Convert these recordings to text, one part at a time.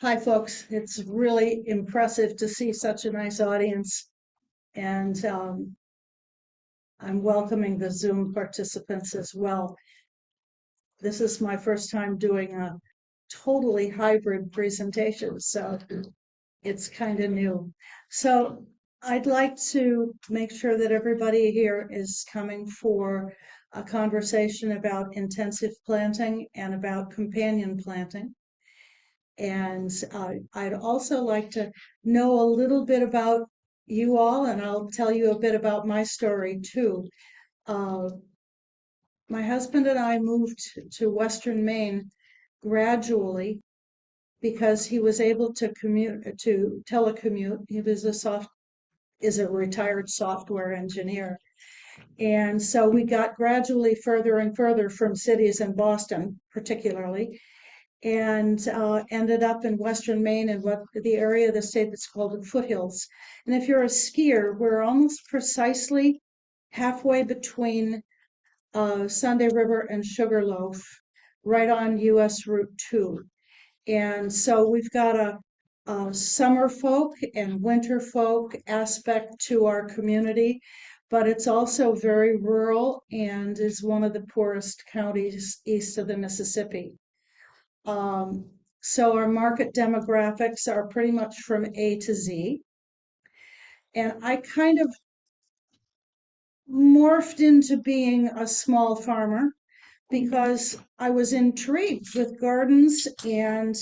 Hi, folks. It's really impressive to see such a nice audience, and I'm welcoming the Zoom participants as well. This is my first time doing a totally hybrid presentation, so it's kind of new. So I'd like to make sure that everybody here is coming for a conversation about intensive planting and about companion planting. And I'd also like to know a little bit about you all, and I'll tell you a bit about my story too. Uh, my husband and I moved to Western Maine gradually because he was able to telecommute. He was is a retired software engineer. And so we got gradually further and further from cities in Boston, particularly, and ended up in Western Maine in what the area of the state that's called the foothills. And if you're a skier, we're almost precisely halfway between Sunday River and Sugarloaf, right on US Route 2. And so we've got a summer folk and winter folk aspect to our community, but it's also very rural and is one of the poorest counties east of the Mississippi. So our market demographics are pretty much from A to Z. And I kind of morphed into being a small farmer because I was intrigued with gardens and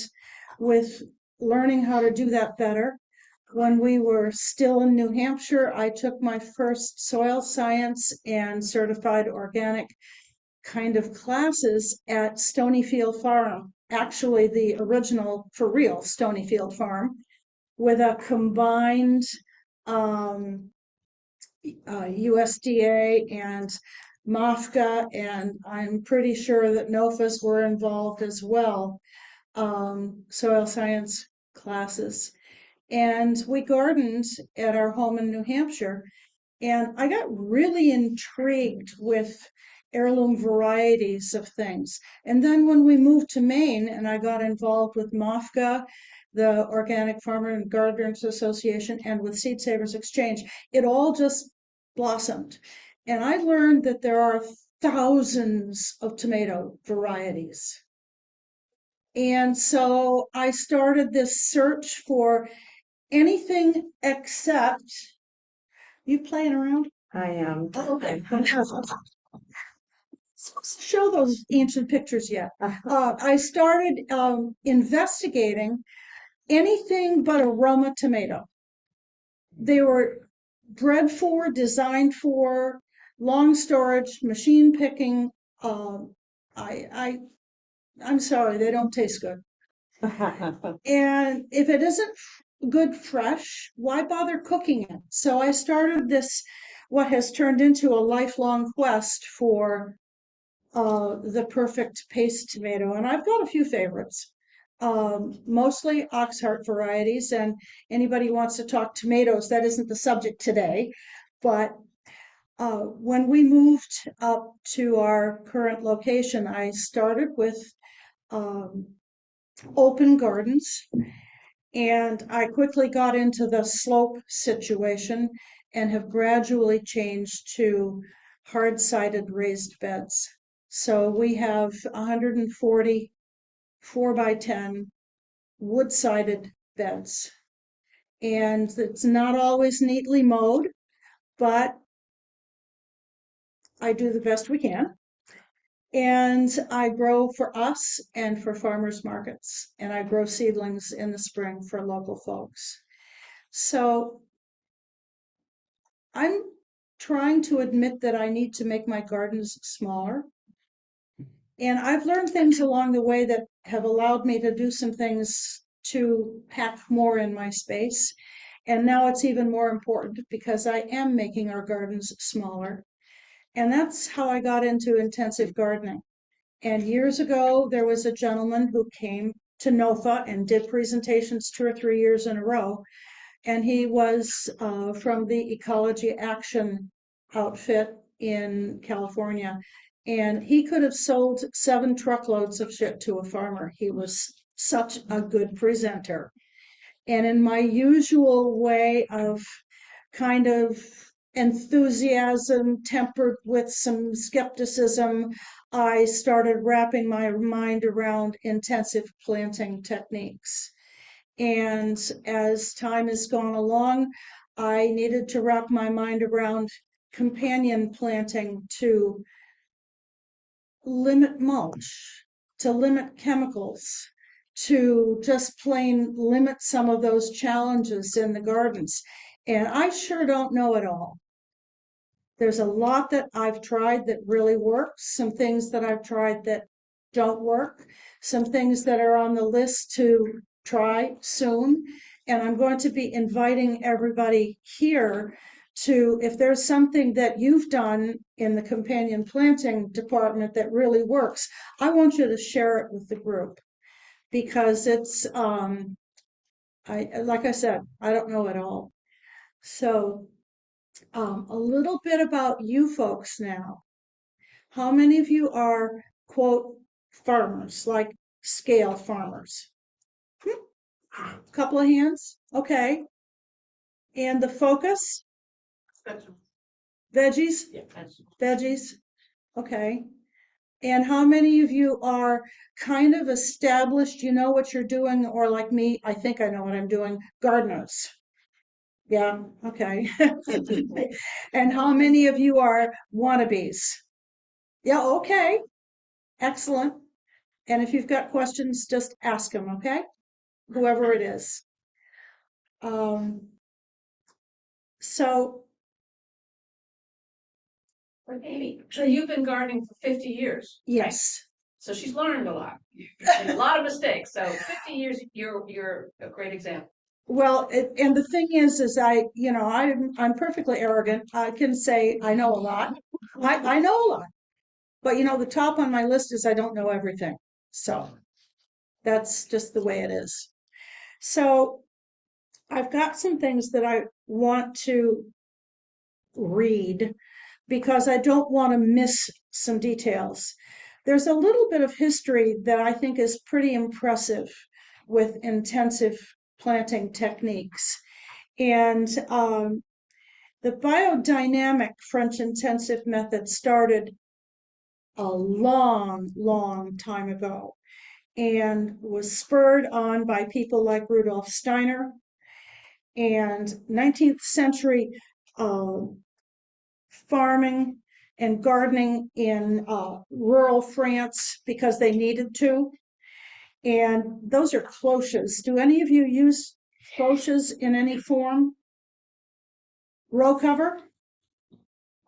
with learning how to do that better. When we were still in New Hampshire, I took my first soil science and certified organic kind of classes at Stonyfield Farm, actually the original for real Stonyfield Farm, with a combined USDA and MOFGA, and I'm pretty sure that NOFAs were involved as well, soil science classes. And we gardened at our home in New Hampshire, and I got really intrigued with heirloom varieties of things. And then when we moved to Maine and I got involved with MOFGA, the Organic Farmer and Gardeners Association, and with Seed Savers Exchange, it all just blossomed. And I learned that there are thousands of tomato varieties. And so I started this search for anything except, you playing around? I am. Oh, okay. Show those ancient pictures yet. I started investigating anything but a Roma tomato. They were bred for, designed for, long storage, machine picking. I'm sorry, they don't taste good. And if it isn't good fresh, why bother cooking it? So I started this, what has turned into a lifelong quest for the perfect paste tomato. And I've got a few favorites, mostly Oxheart varieties. And anybody who wants to talk tomatoes, that isn't the subject today. But when we moved up to our current location, I started with open gardens. And I quickly got into the slope situation and have gradually changed to hard-sided raised beds. So we have 140 4x10 wood-sided beds. And it's not always neatly mowed, but I do the best we can. And I grow for us and for farmers markets. And I grow seedlings in the spring for local folks. So I'm trying to admit that I need to make my gardens smaller. And I've learned things along the way that have allowed me to do some things to pack more in my space. And now it's even more important because I am making our gardens smaller. And that's how I got into intensive gardening. And years ago, there was a gentleman who came to NOFA and did presentations 2 or 3 years in a row. And he was from the Ecology Action outfit in California. And he could have sold 7 truckloads of shit to a farmer. He was such a good presenter. And in my usual way of kind of enthusiasm tempered with some skepticism, I started wrapping my mind around intensive planting techniques. And as time has gone along, I needed to wrap my mind around companion planting to limit mulch, to limit chemicals, to just plain limit some of those challenges in the gardens. And I sure don't know it all. There's a lot that I've tried that really works, some things that I've tried that don't work, some things that are on the list to try soon. And I'm going to be inviting everybody here to, if there's something that you've done in the companion planting department that really works, I want you to share it with the group, because it's, like I said, I don't know it all. So a little bit about you folks now. How many of you are, quote, farmers, like scale farmers? A couple of hands. Okay. And the focus? Veggies? Yeah, Veggies. Okay. And how many of you are kind of established, you know what you're doing, or like me, I think I know what I'm doing, gardeners? Yeah, okay. And how many of you are wannabes? Yeah, okay. Excellent. And if you've got questions, just ask them, okay? Whoever it is. So, But Amy, so you've been gardening for 50 years. Right? yes. So she's learned a lot. Made a lot of mistakes. So 50 years, you're a great example. Well, and the thing is I'm perfectly arrogant. I can say I know a lot. I know a lot. But the top on my list is I don't know everything. So that's just the way it is. So I've got some things that I want to read because I don't want to miss some details. There's a little bit of history that I think is pretty impressive with intensive planting techniques. And the biodynamic French intensive method started a long, long time ago and was spurred on by people like Rudolf Steiner. And 19th century farming and gardening in rural France because they needed to. And those are cloches. Do any of you use cloches in any form? Row cover?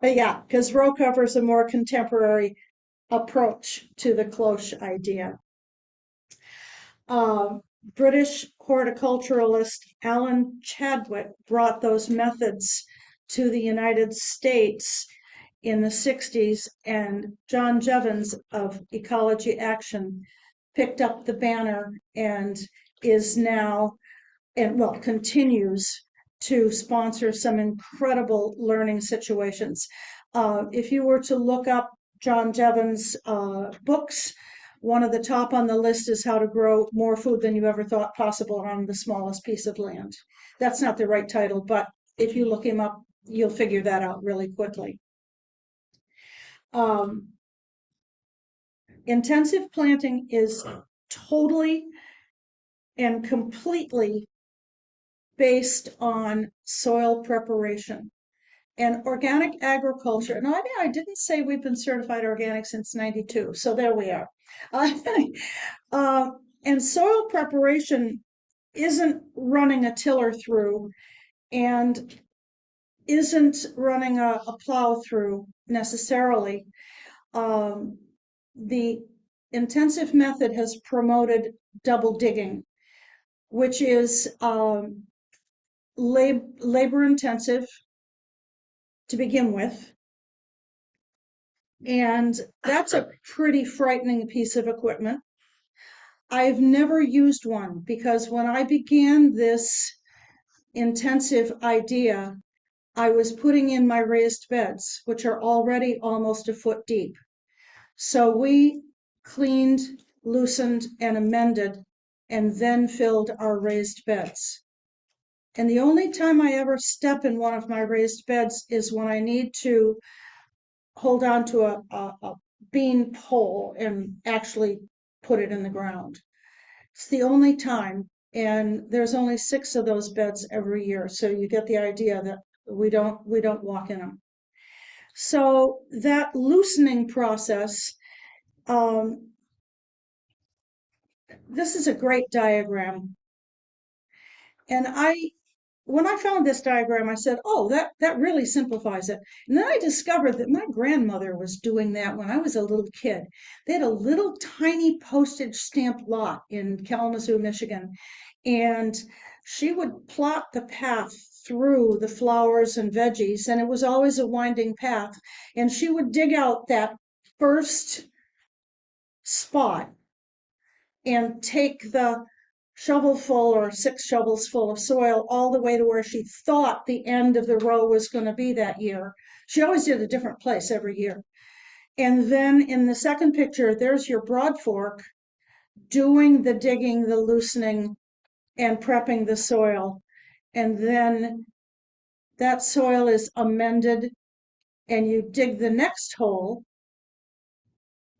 Yeah, because row cover is a more contemporary approach to the cloche idea. British horticulturalist Alan Chadwick brought those methods to the United States in the 60s, and John Jevons of Ecology Action picked up the banner and is now, and well, continues to sponsor some incredible learning situations. If you were to look up John Jevons' books, one of the top on the list is How to Grow More Food Than You Ever Thought Possible on the Smallest Piece of Land. That's not the right title, but if you look him up, you'll figure that out really quickly. Intensive planting is totally and completely based on soil preparation and organic agriculture. Now, I didn't say we've been certified organic since '92, so there we are. And soil preparation isn't running a tiller through and isn't running a plow through necessarily. The intensive method has promoted double digging, which is labor intensive to begin with. And that's a pretty frightening piece of equipment. I've never used one because when I began this intensive idea, I was putting in my raised beds, which are already almost a foot deep. So we cleaned, loosened, and amended and then filled our raised beds. And the only time I ever step in one of my raised beds is when I need to hold on to a bean pole and actually put it in the ground. It's the only time, and there's only 6 of those beds every year, so you get the idea that we don't walk in them. So that loosening process, this is a great diagram. And when I found this diagram, I said, oh, that really simplifies it. And then I discovered that my grandmother was doing that when I was a little kid. They had a little tiny postage stamp lot in Kalamazoo, Michigan. And she would plot the path through the flowers and veggies, and it was always a winding path. And she would dig out that first spot and take the shovelful or 6 shovels full of soil all the way to where she thought the end of the row was going to be that year. She always did a different place every year. And then in the second picture, there's your broad fork doing the digging, the loosening, and prepping the soil. And then that soil is amended and you dig the next hole,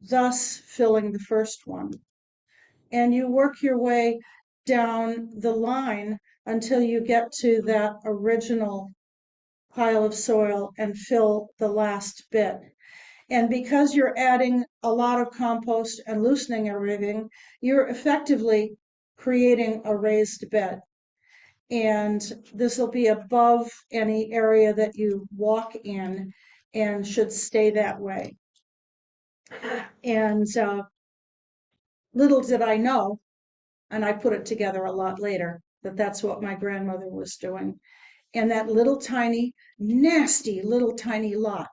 thus filling the first one. And you work your way down the line until you get to that original pile of soil and fill the last bit. And because you're adding a lot of compost and loosening everything, you're effectively creating a raised bed. And this will be above any area that you walk in and should stay that way. And little did I know, and I put it together a lot later, that that's what my grandmother was doing. And that little tiny, nasty little tiny lot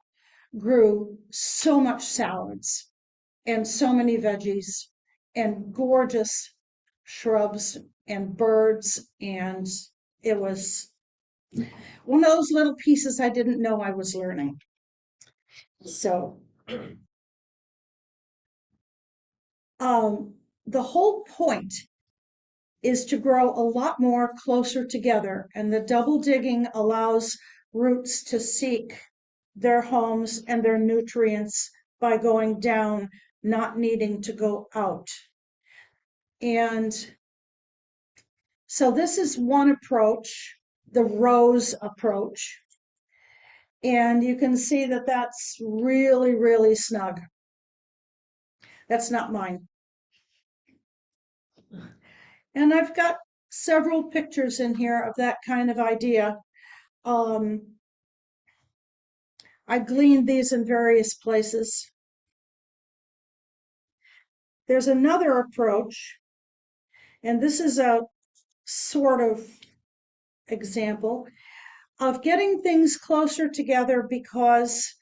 grew so much salads and so many veggies and gorgeous shrubs and birds. And it was one of those little pieces I didn't know I was learning. So the whole point is to grow a lot more closer together, and the double digging allows roots to seek their homes and their nutrients by going down, not needing to go out. And so this is one approach, the rows approach. And you can see that that's really, really snug. That's not mine. And I've got several pictures in here of that kind of idea. I gleaned these in various places. There's another approach, and this is a sort of example of getting things closer together because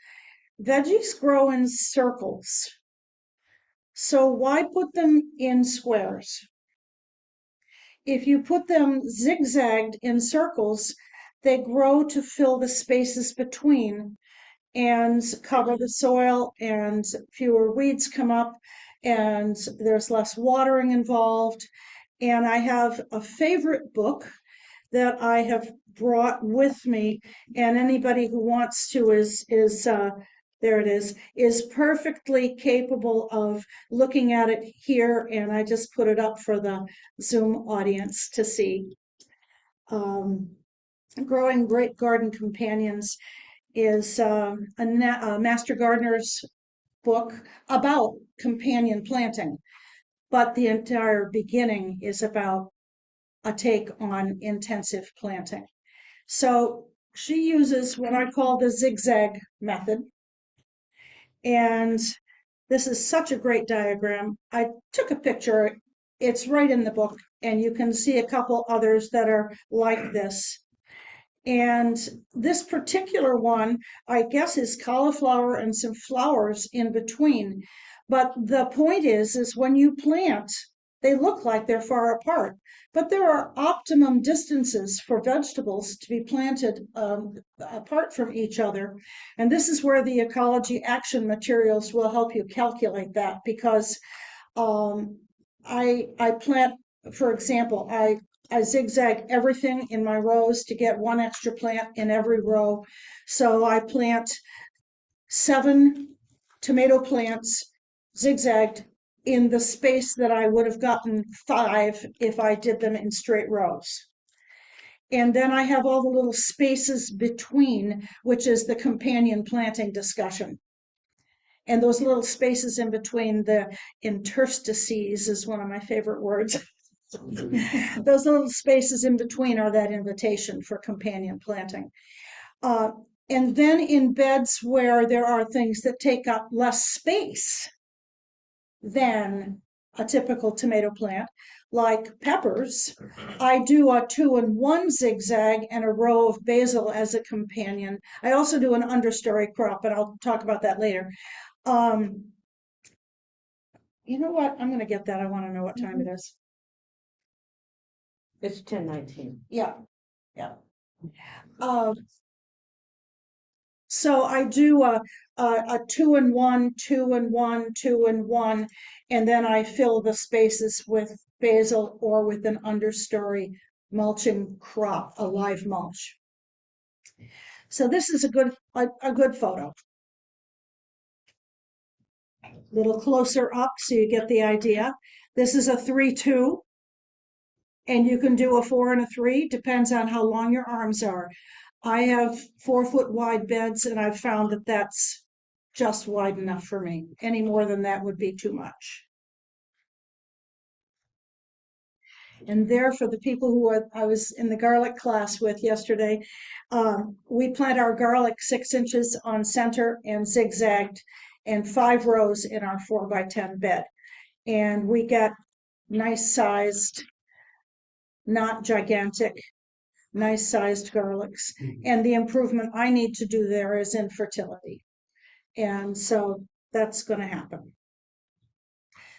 veggies grow in circles. So why put them in squares? If you put them zigzagged in circles, they grow to fill the spaces between and cover the soil, and fewer weeds come up, and there's less watering involved. And I have a favorite book that I have brought with me, and anybody who wants to is there it is perfectly capable of looking at it here, and I just put it up for the Zoom audience to see. Growing Great Garden Companions is a Master Gardener's book about companion planting, but the entire beginning is about a take on intensive planting. So she uses what I call the zigzag method. And this is such a great diagram. I took a picture. It's right in the book, and you can see a couple others that are like this. And this particular one, I guess, is cauliflower and some flowers in between. But the point is when you plant, they look like they're far apart, but there are optimum distances for vegetables to be planted apart from each other. And this is where the ecology action materials will help you calculate that, because I plant for example, I zigzag everything in my rows to get one extra plant in every row. So I plant 7 tomato plants zigzagged in the space that I would have gotten 5 if I did them in straight rows. And then I have all the little spaces between, which is the companion planting discussion. And those little spaces in between, the interstices is one of my favorite words. Those little spaces in between are that invitation for companion planting. And then in beds where there are things that take up less space than a typical tomato plant, like peppers, I do a 2-in-1 zigzag and a row of basil as a companion. I also do an understory crop, but I'll talk about that later. You know what? I'm going to get that. I want to know what time it is. It's 10:19. Yeah, yeah. So I do a 2-in-1, 2-in-1, 2-in-1, and then I fill the spaces with basil or with an understory mulching crop, a live mulch. So this is a good photo. A little closer up so you get the idea. This is a 3-2, and you can do a 4 and a 3, depends on how long your arms are. I have 4-foot wide beds, and I've found that that's just wide enough for me. Any more than that would be too much. And there, for the people who I was in the garlic class with yesterday, we plant our garlic 6 inches on center and zigzagged, and 5 rows in our 4x10 bed. And we get nice sized, not gigantic, nice sized garlics. And the improvement I need to do there is in fertility. And so that's going to happen.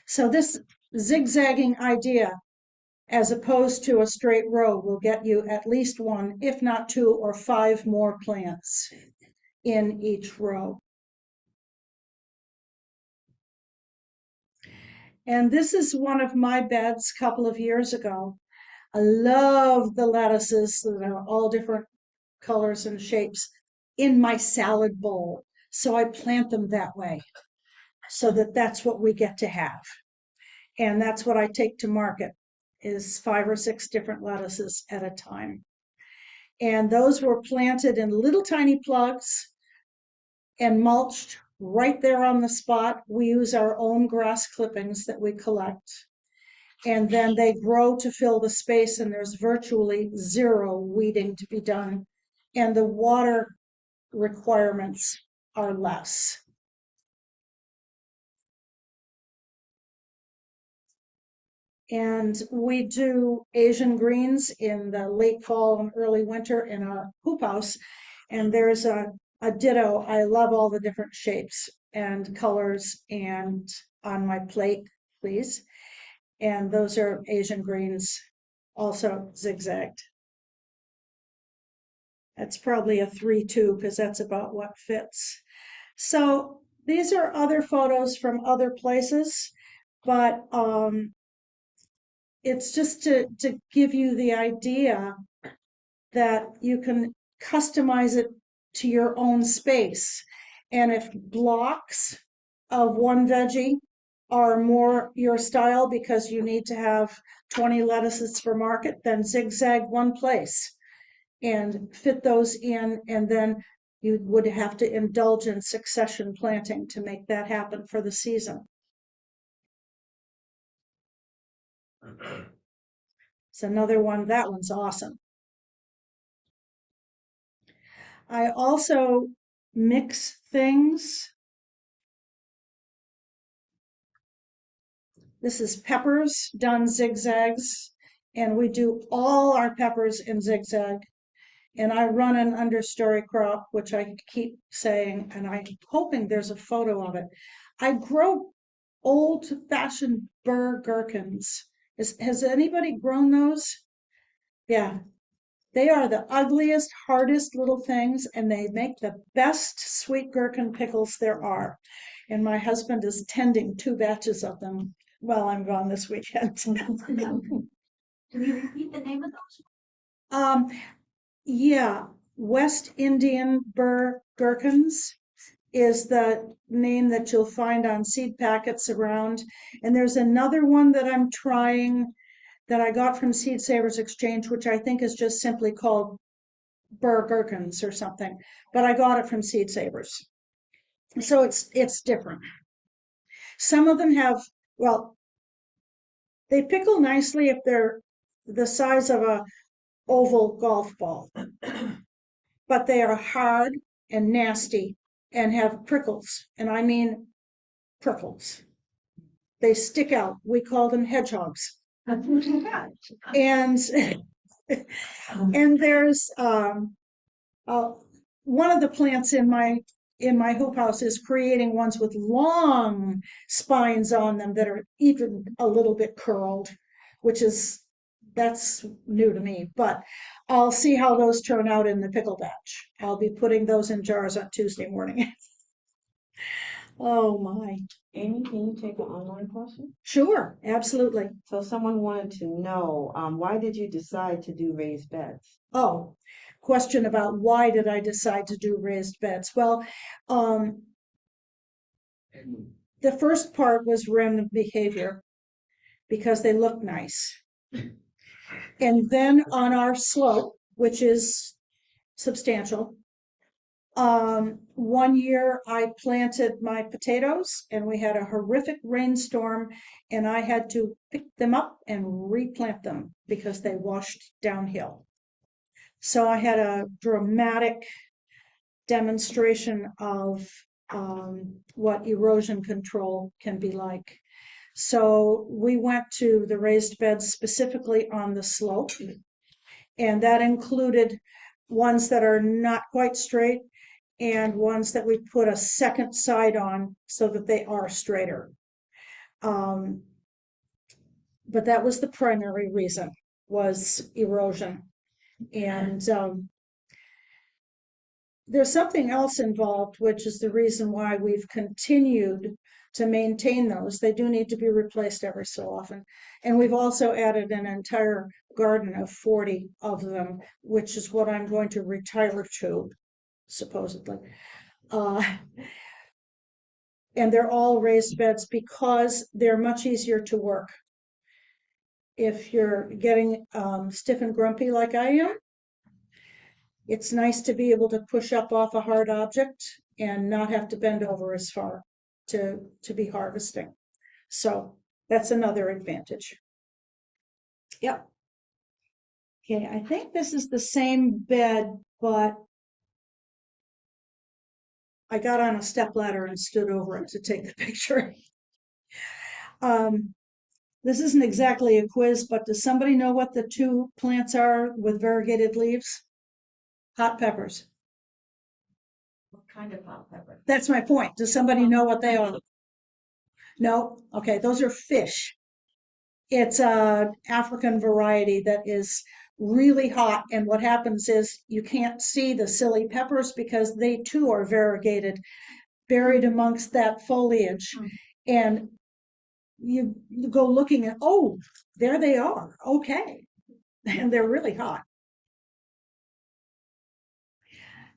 So this zigzagging idea, as opposed to a straight row, will get you at least 1, if not 2 or 5 more plants in each row. And this is one of my beds a couple of years ago. I love the lettuces that are all different colors and shapes in my salad bowl. So I plant them that way so that that's what we get to have. And that's what I take to market, is 5 or 6 different lettuces at a time. And those were planted in little tiny plugs and mulched right there on the spot. We use our own grass clippings that we collect. And then they grow to fill the space, and there's virtually 0 weeding to be done. And the water requirements are less. And we do Asian greens in the late fall and early winter in our hoop house. And there's a ditto. I love all the different shapes and colors and on my plate, please. And those are Asian greens, also zigzagged. That's probably a 3-2 because that's about what fits. So these are other photos from other places, but it's just to give you the idea that you can customize it to your own space. And if blocks of one veggie are more your style because you need to have 20 lettuces for market, then zigzag one place and fit those in, and then you would have to indulge in succession planting to make that happen for the season. It's another one, that one's awesome. I also mix things. This is peppers done zigzags, and we do all our peppers in zigzag. And I run an understory crop, which I keep saying, and I'm hoping there's a photo of it. I grow old-fashioned burr gherkins. Has anybody grown those? Yeah, they are the ugliest, hardest little things, and they make the best sweet gherkin pickles there are. And my husband is tending 2 batches of them while I'm gone this weekend. Can you repeat the name of those? Yeah, West Indian burr gherkins is the name that you'll find on seed packets around. And there's another one that I'm trying that I got from Seed Savers Exchange, which I think is just simply called burr gherkins or something. But I got it from Seed Savers. So it's different. Some of them have, well, they pickle nicely if they're the size of a oval golf ball, but they are hard and nasty and have prickles. And I mean prickles. They stick out. We call them hedgehogs. And and there's one of the plants in my hoop house is creating ones with long spines on them that are even a little bit curled, which is that's new to me. But I'll see how those turn out in the pickle batch. I'll be putting those in jars on Tuesday morning. Oh my. Amy, can you take an online question? Sure, absolutely. So someone wanted to know, why did you decide to do raised beds? Oh, question about why did I decide to do raised beds? Well, the first part was random behavior because they look nice. And then on our slope, which is substantial, one year I planted my potatoes and we had a horrific rainstorm and I had to pick them up and replant them because they washed downhill. So I had a dramatic demonstration of what erosion control can be like. So we went to the raised beds specifically on the slope, and that included ones that are not quite straight and ones that we put a second side on so that they are straighter. But that was the primary reason, was erosion. And there's something else involved, which is the reason why we've continued to maintain those. They do need to be replaced every so often. And we've also added an entire garden of 40 of them, which is what I'm going to retire to, supposedly. And they're all raised beds because they're much easier to work. If you're getting stiff and grumpy like I am, it's nice to be able to push up off a hard object and not have to bend over as far to be harvesting. So that's another advantage. Yep. Okay, I think this is the same bed, but I got on a stepladder and stood over it to take the picture. This isn't exactly a quiz, but does somebody know what the two plants are with variegated leaves? Hot peppers. What kind of hot pepper? That's my point. Does somebody know what they are? No? Okay, those are fish. It's a African variety that is really hot, and what happens is you can't see the silly peppers because they too are variegated, buried amongst that foliage. And you go looking at, oh, there they are. Okay. And they're really hot.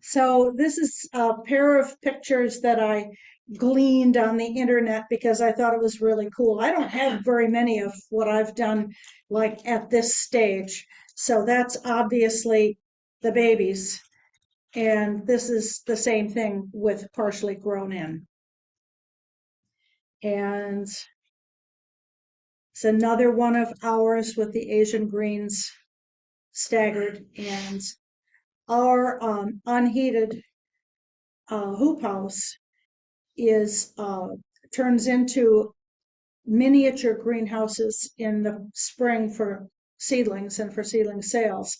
So this is a pair of pictures that I gleaned on the internet because I thought it was really cool. I don't have very many of what I've done like at this stage. So that's obviously the babies. And this is the same thing with partially grown in. And it's another one of ours with the Asian greens staggered. And our unheated hoop house is turns into miniature greenhouses in the spring for seedlings and for seedling sales.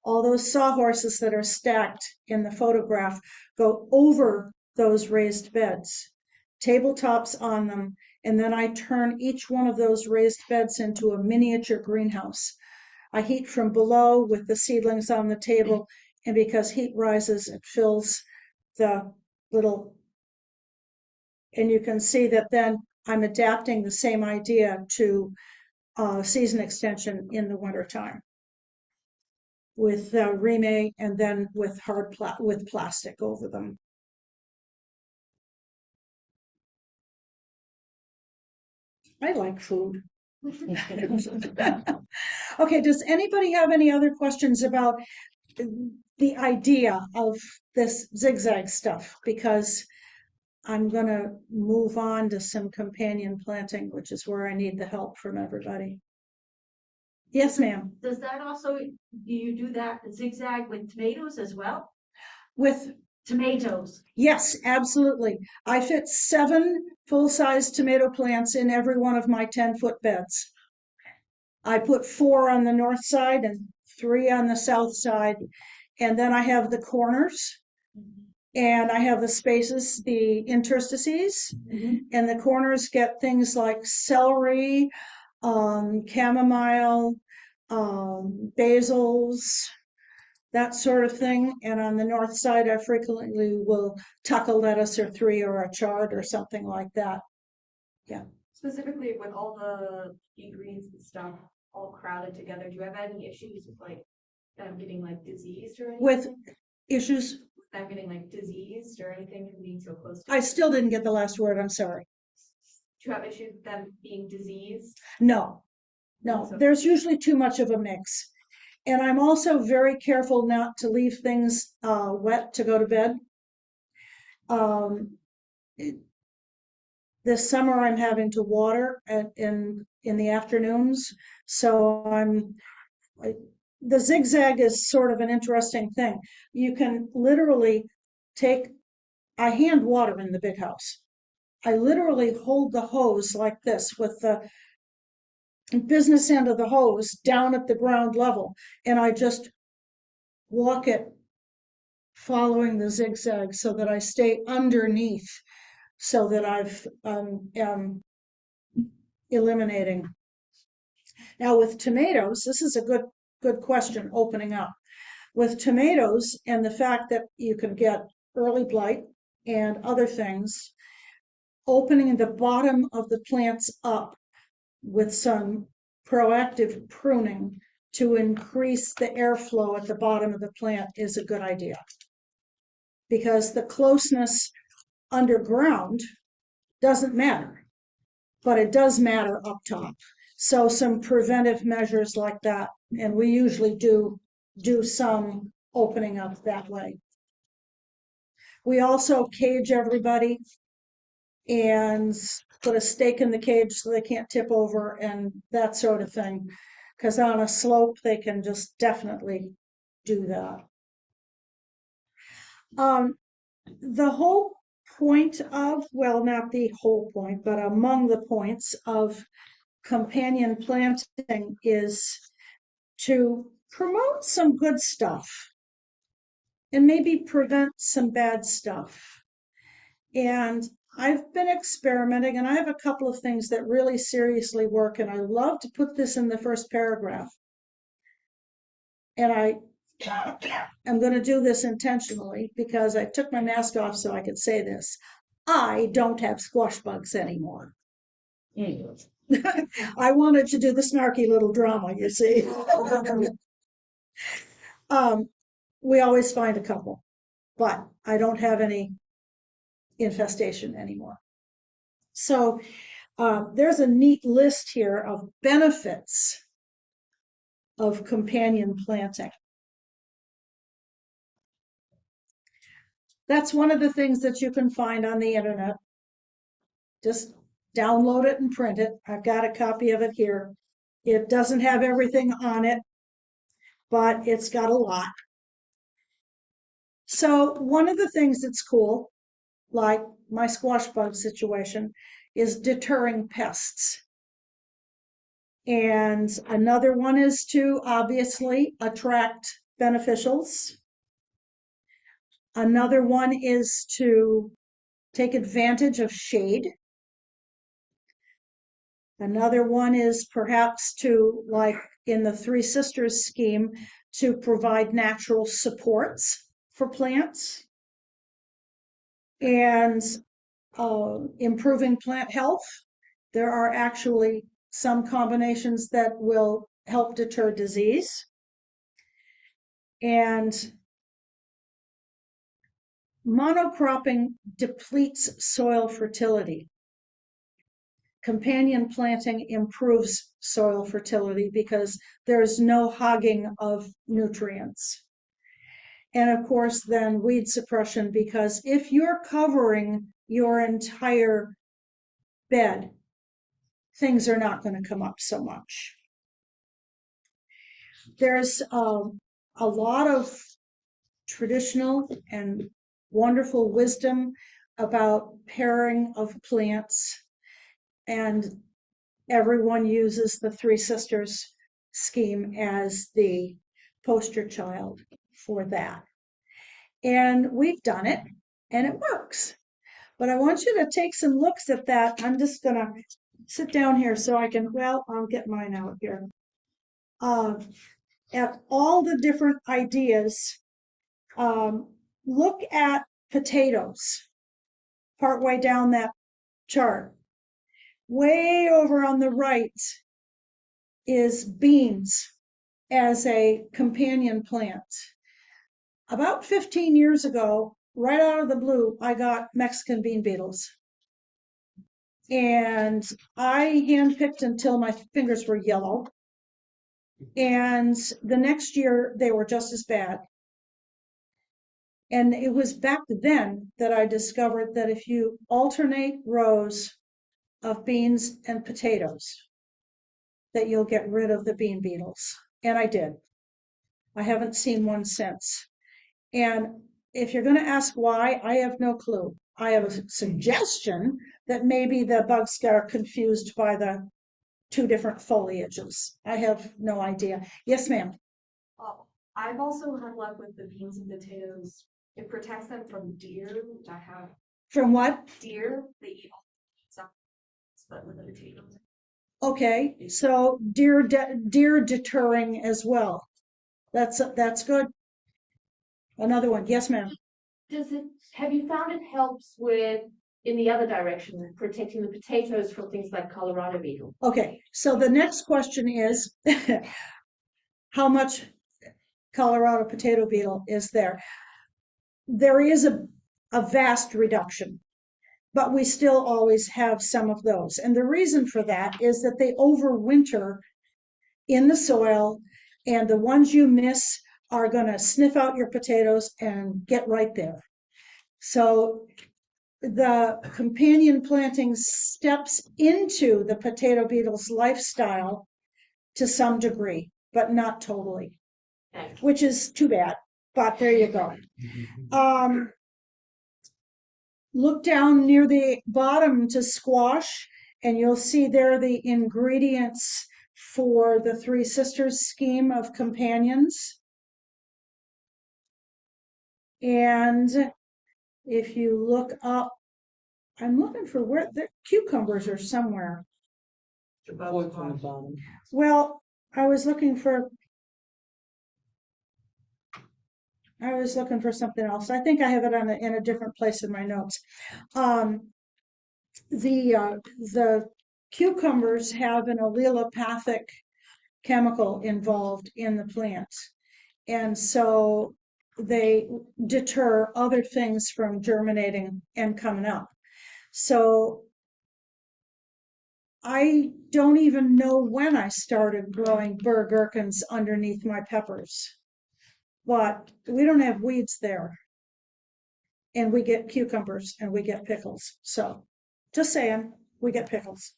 All those sawhorses that are stacked in the photograph go over those raised beds, tabletops on them, and then I turn each one of those raised beds into a miniature greenhouse. I heat from below with the seedlings on the table, and because heat rises, it fills the little, and you can see that then I'm adapting the same idea to season extension in the wintertime with remake and then with with plastic over them. I like food. Okay, does anybody have any other questions about the idea of this zigzag stuff? Because I'm gonna move on to some companion planting, which is where I need the help from everybody. Yes, ma'am. Does that also, do you do that zigzag with tomatoes as well? With Tomatoes. yes, absolutely. I fit 7 full-size tomato plants in every one of my 10-foot beds. I put 4 on the north side and 3 on the south side. And then I have the corners and I have the spaces, the interstices, and the corners get things like celery, chamomile, basils, that sort of thing. And on the north side, I frequently will tuck a lettuce or 3 or a chard or something like that. Specifically with all the greens and stuff all crowded together, do you have any issues with like them getting like diseased or anything? With issues, Them getting like diseased or anything from being so close to I each still other? didn't get the last word, I'm sorry. Do you have issues with them being diseased? No, So- there's usually too much of a mix. And I'm also very careful not to leave things wet to go to bed. This summer I'm having to water in the afternoons, so the zigzag is sort of an interesting thing. You can literally I hand water in the big house. I literally hold the hose like this with the business end of the hose down at the ground level, and I just walk it following the zigzag so that I stay underneath, so that I've am eliminating. Now with tomatoes, this is a good question opening up. With tomatoes and the fact that you can get early blight and other things, opening the bottom of the plants up with some proactive pruning to increase the airflow at the bottom of the plant is a good idea. Because the closeness underground doesn't matter, but it does matter up top. So some preventive measures like that, and we usually do some opening up that way. We also cage everybody and put a stake in the cage so they can't tip over and that sort of thing. Because on a slope, they can just definitely do that. The whole point of, well, not the whole point, but among the points of companion planting is to promote some good stuff and maybe prevent some bad stuff. And I've been experimenting, and I have a couple of things that really seriously work, and I love to put this in the first paragraph. And I'm going to do this intentionally because I took my mask off so I could say this. I don't have squash bugs anymore. I wanted to do the snarky little drama, you see. We always find a couple, but I don't have any infestation anymore. So there's a neat list here of benefits of companion planting. That's one of the things that you can find on the internet. Just download it and print it. I've got a copy of it here. It doesn't have everything on it, but it's got a lot. So one of the things that's cool, like my squash bug situation, is deterring pests. And another one is to obviously attract beneficials. Another one is to take advantage of shade. Another one is perhaps to, like in the Three Sisters scheme, to provide natural supports for plants. And improving plant health. There are actually some combinations that will help deter disease. And monocropping depletes soil fertility. Companion planting improves soil fertility because there's no hogging of nutrients. And of course, then weed suppression, because if you're covering your entire bed, things are not going to come up so much. There's a lot of traditional and wonderful wisdom about pairing of plants, and everyone uses the Three Sisters scheme as the poster child for that. And we've done it, and it works. But I want you to take some looks at that. I'm just going to sit down here so I can, well, I'll get mine out here. At all the different ideas. Look at potatoes, partway down that chart. Way over on the right is beans as a companion plant. About 15 years ago, right out of the blue, I got Mexican bean beetles. And I handpicked until my fingers were yellow. And the next year, they were just as bad. And it was back then that I discovered that if you alternate rows of beans and potatoes, that you'll get rid of the bean beetles. And I did. I haven't seen one since. And if you're going to ask why, I have no clue. I have a suggestion that maybe the bugs are confused by the two different foliages. I have no idea. Yes, ma'am. I've also had luck with the beans and potatoes. It protects them from deer, which I have. From what? Deer, they eat all the stuff, but with the potatoes. Okay, so deer deterring as well. That's good. Another one. Yes, ma'am. Have you found it helps with, in the other direction, protecting the potatoes from things like Colorado beetle? Okay, so the next question is, how much Colorado potato beetle is there? There is a vast reduction, but we still always have some of those. And the reason for that is that they overwinter in the soil, and the ones you miss are going to sniff out your potatoes and get right there. So the companion planting steps into the potato beetle's lifestyle to some degree, but not totally, which is too bad, but there you go. Look down near the bottom to squash, and you'll see there the ingredients for the Three Sisters scheme of companions. And if you look up, I'm looking for where the cucumbers are somewhere. Well, I was looking for something else. I think I have it on in a different place in my notes. The cucumbers have an allelopathic chemical involved in the plant, and so they deter other things from germinating and coming up. So I don't even know when I started growing burr gherkins underneath my peppers, but we don't have weeds there. And we get cucumbers and we get pickles. So just saying, we get pickles.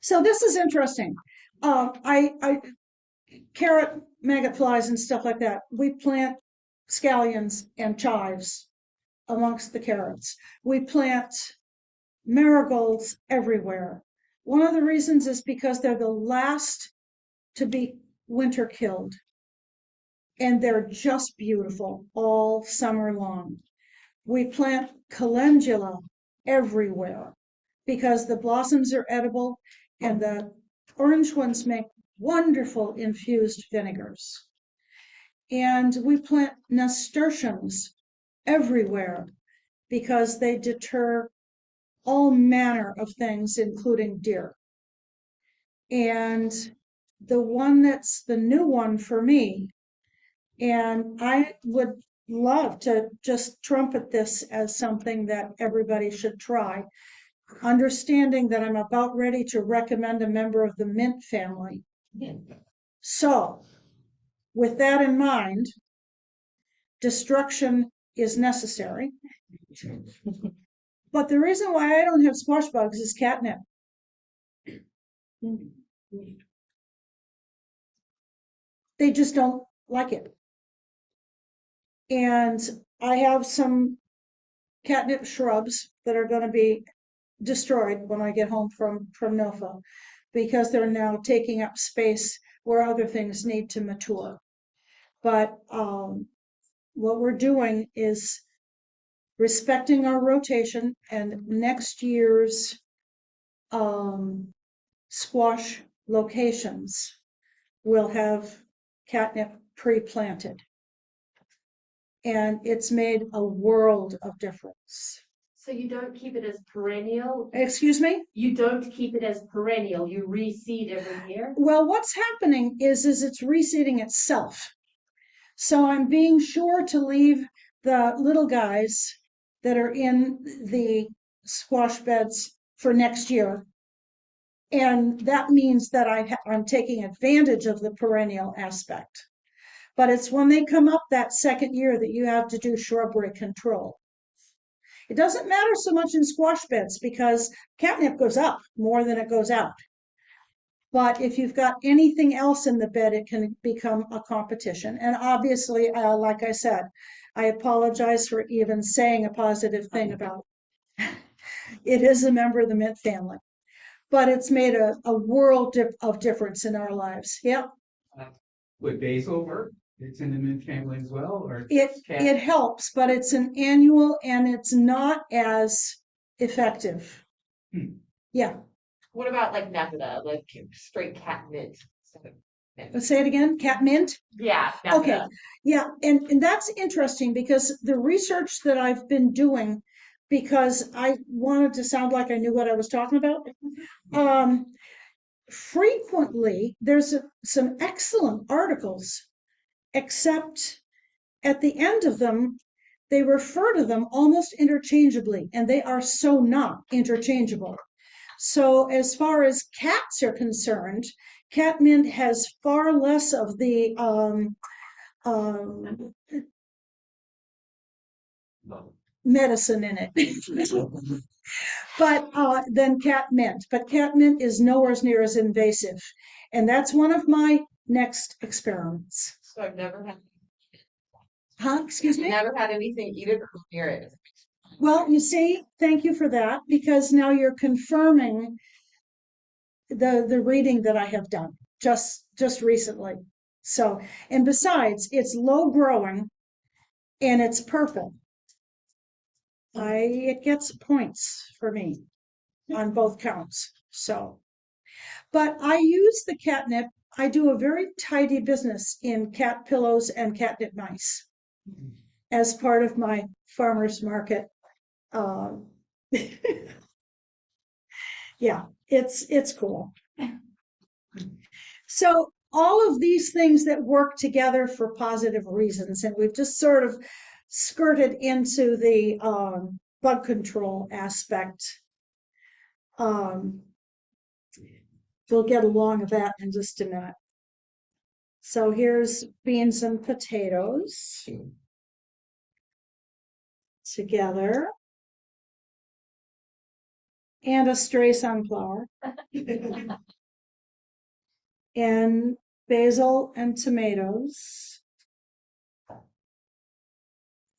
So this is interesting. Carrot maggot flies and stuff like that. We plant scallions and chives amongst the carrots. We plant marigolds everywhere. One of the reasons is because they're the last to be winter killed. And they're just beautiful all summer long. We plant calendula everywhere because the blossoms are edible and the orange ones make wonderful infused vinegars. And we plant nasturtiums everywhere because they deter all manner of things, including deer. and the one that's the new one for me. And I would love to just trumpet this as something that everybody should try, understanding that I'm about ready to recommend a member of the mint family. So, with that in mind, destruction is necessary. But the reason why I don't have squash bugs is catnip. They just don't like it. And I have some catnip shrubs that are going to be destroyed when I get home from NOFA, because they're now taking up space where other things need to mature. But what we're doing is respecting our rotation, and next year's squash locations will have catnip pre-planted. And it's made a world of difference. So you don't keep it as perennial? Excuse me? You don't keep it as perennial, you reseed every year? Well, what's happening is it's reseeding itself. So I'm being sure to leave the little guys that are in the squash beds for next year. And that means that I'm taking advantage of the perennial aspect. But it's when they come up that second year that you have to do shrubbery control. It doesn't matter so much in squash beds because catnip goes up more than it goes out. But if you've got anything else in the bed, it can become a competition. And obviously, like I said, I apologize for even saying a positive thing about it. It is a member of the mint family, but it's made a world of difference in our lives. Yep. Would basil work? It's in the mint family as well, or It helps, but it's an annual and it's not as effective. Yeah. What about like Nefida, like straight cat mint? Let's say it again, cat mint? Yeah. Okay, yeah, and that's interesting because the research that I've been doing, because I wanted to sound like I knew what I was talking about, frequently there's some excellent articles, except at the end of them, they refer to them almost interchangeably, and they are so not interchangeable. So as far as cats are concerned, cat mint has far less of the medicine in it. But then cat mint. But cat mint is nowhere near as invasive. And that's one of my next experiments. So I've never had. Excuse me? Never had anything eat it or near it. Well, you see, thank you for that, because now you're confirming the reading that I have done just recently. So, and besides, it's low growing and it's purple. It gets points for me on both counts. So, but I use the catnip. I do a very tidy business in cat pillows and catnip mice as part of my farmer's market. Yeah, it's cool. So all of these things that work together for positive reasons, and we've just sort of skirted into the bug control aspect. We'll get along with that in just a minute. So here's beans and potatoes together, and a stray sunflower, and basil and tomatoes.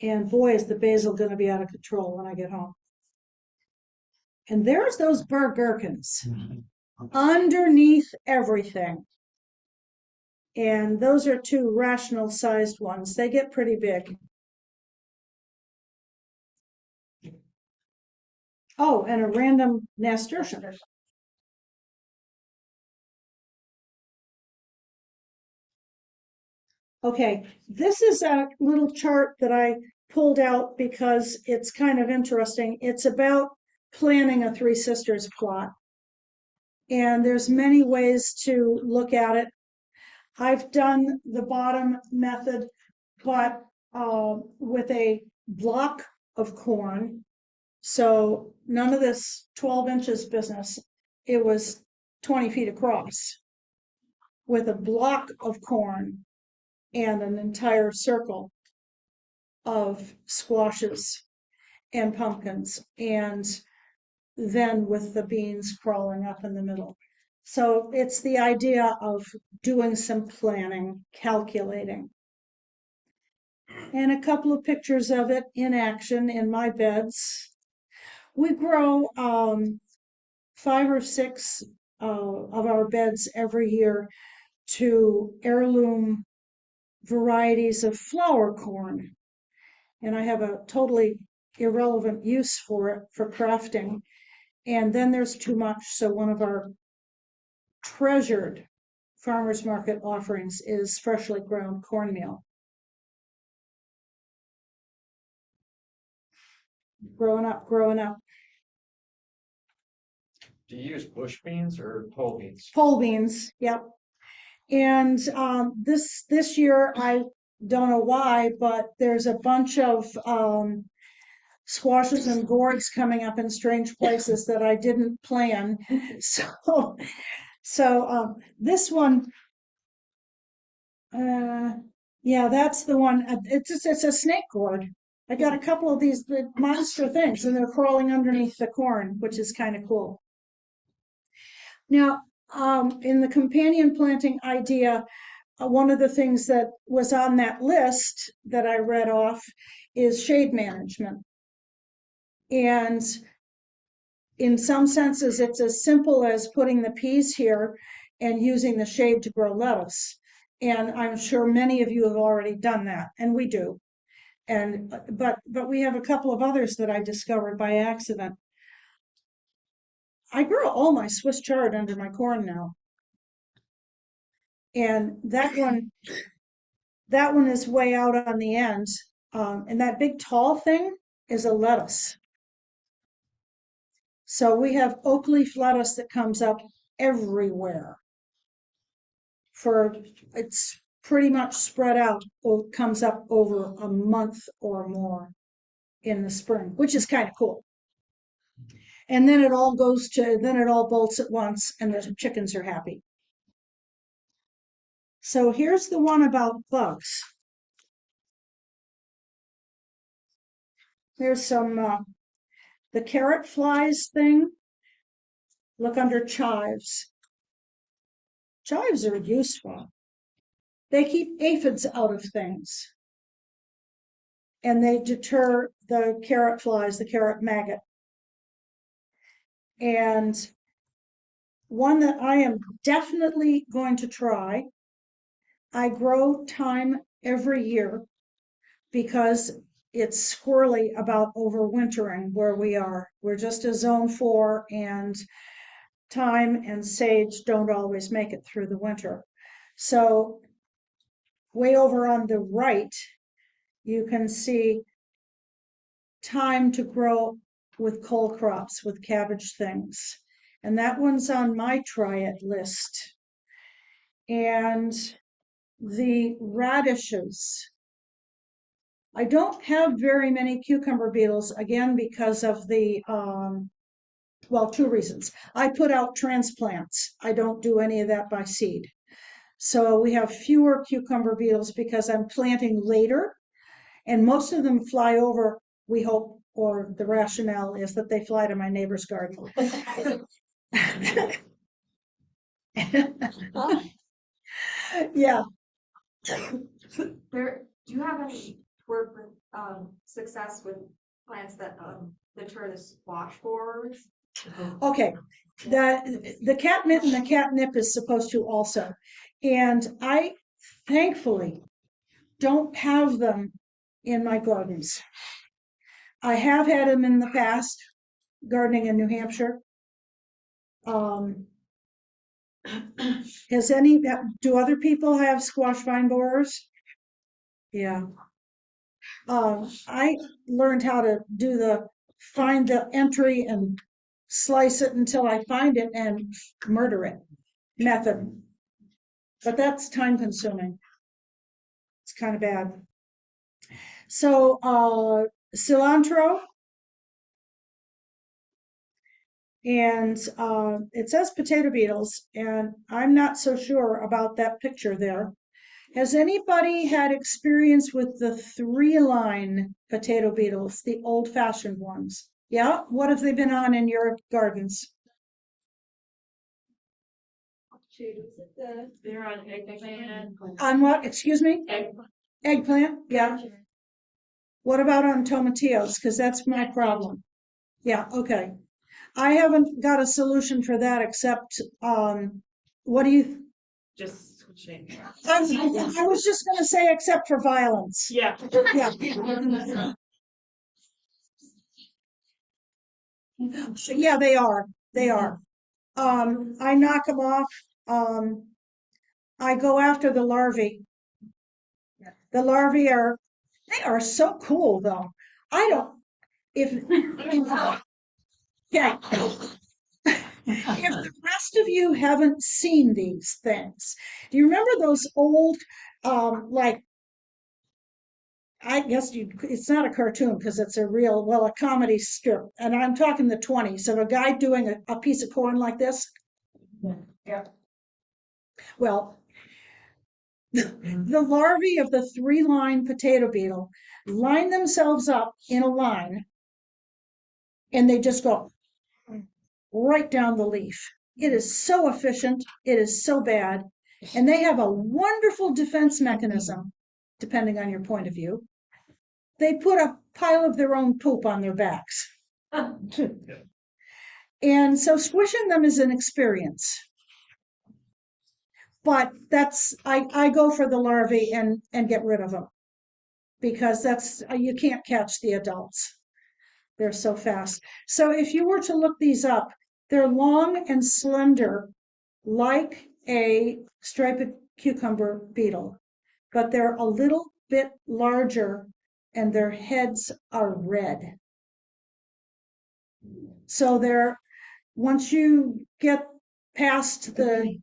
And boy, is the basil going to be out of control when I get home. And there's those burr gherkins underneath everything. And those are two rational sized ones. They get pretty big. Oh, and a random nasturtium. Okay, this is a little chart that I pulled out because it's kind of interesting. It's about planning a Three Sisters plot. And there's many ways to look at it. I've done the bottom method, but with a block of corn. So none of this 12 inches business. It was 20 feet across with a block of corn and an entire circle of squashes and pumpkins, and then with the beans crawling up in the middle. So it's the idea of doing some planning, calculating. And a couple of pictures of it in action in my beds. We grow 5 or 6 of our beds every year to heirloom varieties of flour corn. And I have a totally irrelevant use for it for crafting. And then there's too much. So one of our treasured farmers market offerings is freshly ground cornmeal. Growing up. Do you use bush beans or pole beans? Pole beans, yep. And this year, I don't know why, but there's a bunch of squashes and gourds coming up in strange places that I didn't plan. So this one, yeah, that's the one. It's a snake gourd. I got a couple of these monster things, and they're crawling underneath the corn, which is kind of cool. Now, in the companion planting idea, one of the things that was on that list that I read off is shade management. And in some senses, it's as simple as putting the peas here and using the shade to grow lettuce. And I'm sure many of you have already done that, and we do. And but we have a couple of others that I discovered by accident. I grow all my Swiss chard under my corn now. And that one is way out on the end. And that big tall thing is a lettuce. So we have oak leaf lettuce that comes up everywhere. It's pretty much spread out, or comes up over a month or more in the spring, which is kind of cool. And then it all bolts at once, and the chickens are happy. So here's the one about bugs. There's some the carrot flies thing. Look under chives. Chives are useful. They keep aphids out of things. And they deter the carrot flies, the carrot maggot. And one that I am definitely going to try, I grow thyme every year because it's squirrely about overwintering where we are. We're just a zone 4, and thyme and sage don't always make it through the winter. So way over on the right, you can see thyme to grow with cole crops, with cabbage things. And that one's on my try it list. And the radishes. I don't have very many cucumber beetles, again, because of the, well, 2 reasons. I put out transplants. I don't do any of that by seed. So we have fewer cucumber beetles because I'm planting later, and most of them fly over, we hope, or the rationale is that they fly to my neighbor's garden. Yeah. Do you have any work with success with plants that deter the squash borers? Okay, the catmint and the catnip is supposed to also. And I thankfully don't have them in my gardens. I have had them in the past, gardening in New Hampshire. Do other people have squash vine borers? Yeah. I learned how to find the entry and slice it until I find it and murder it method. But that's time consuming. It's kind of bad. So, cilantro. And it says potato beetles, and I'm not so sure about that picture there. Has anybody had experience with the 3-line potato beetles, the old-fashioned ones? Yeah, what have they been on in your gardens? They're on eggplant. On what, excuse me? Eggplant. Eggplant, yeah. What about on tomatillos? Because that's my problem. Yeah, okay. I haven't got a solution for that except, what do you, Just switching. I was just gonna say except for violence. Yeah. Yeah. Yeah, they are. They are. I knock them off. I go after the larvae. The larvae they are so cool though. I don't, if, yeah. If the rest of you haven't seen these things, do you remember those old, like, I guess it's not a cartoon because it's a real, well, a comedy strip. And I'm talking the 20s of a guy doing a piece of corn like this. Yeah. Well, the larvae of the 3-line potato beetle line themselves up in a line and they just go right down the leaf. It is so efficient. It is so bad. And they have a wonderful defense mechanism, depending on your point of view. They put a pile of their own poop on their backs. And so squishing them is an experience. But I go for the larvae and get rid of them because you can't catch the adults. They're so fast. So if you were to look these up, they're long and slender like a striped cucumber beetle, but they're a little bit larger and their heads are red. So once you get past the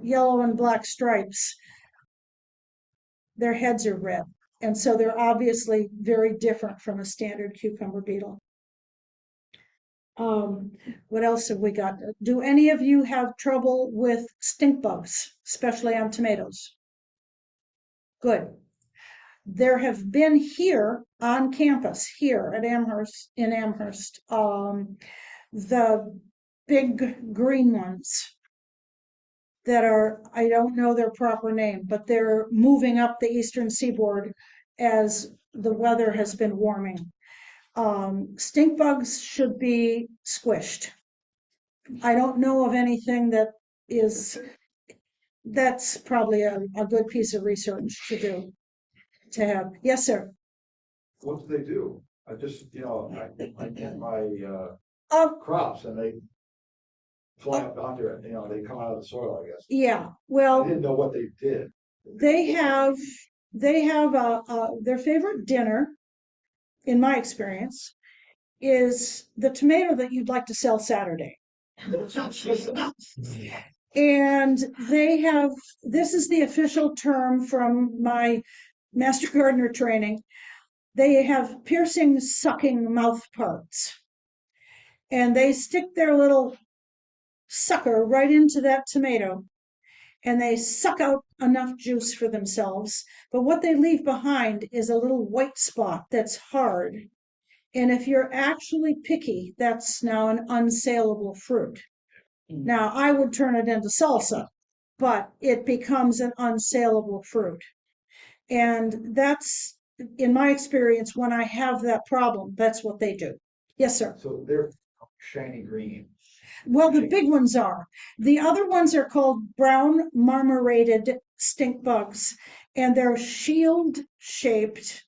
yellow and black stripes, their heads are red. And so they're obviously very different from a standard cucumber beetle. What else have we got? Do any of you have trouble with stink bugs, especially on tomatoes? Good. There have been here on campus, here at Amherst, in Amherst, the big green ones that I don't know their proper name, but they're moving up the eastern seaboard as the weather has been warming. Stink bugs should be squished. I don't know of anything that's probably a good piece of research to have. Yes, sir. What do they do? I just, I get my Um, crops and they fly up onto it, they come out of the soil, I guess. yeah, I well, didn't know what they did. they have their favorite dinner, in my experience, is the tomato that you'd like to sell Saturday. And this is the official term from my master gardener training. They have piercing, sucking mouth parts. And they stick their little sucker right into that tomato and they suck out enough juice for themselves. But what they leave behind is a little white spot that's hard. And if you're actually picky, that's now an unsaleable fruit. Now, I would turn it into salsa, but it becomes an unsaleable fruit. And that's, in my experience, when I have that problem, that's what they do. Yes, sir. So they're shiny green. Well, the big ones are. The other ones are called brown marmorated stink bugs, and they're shield shaped,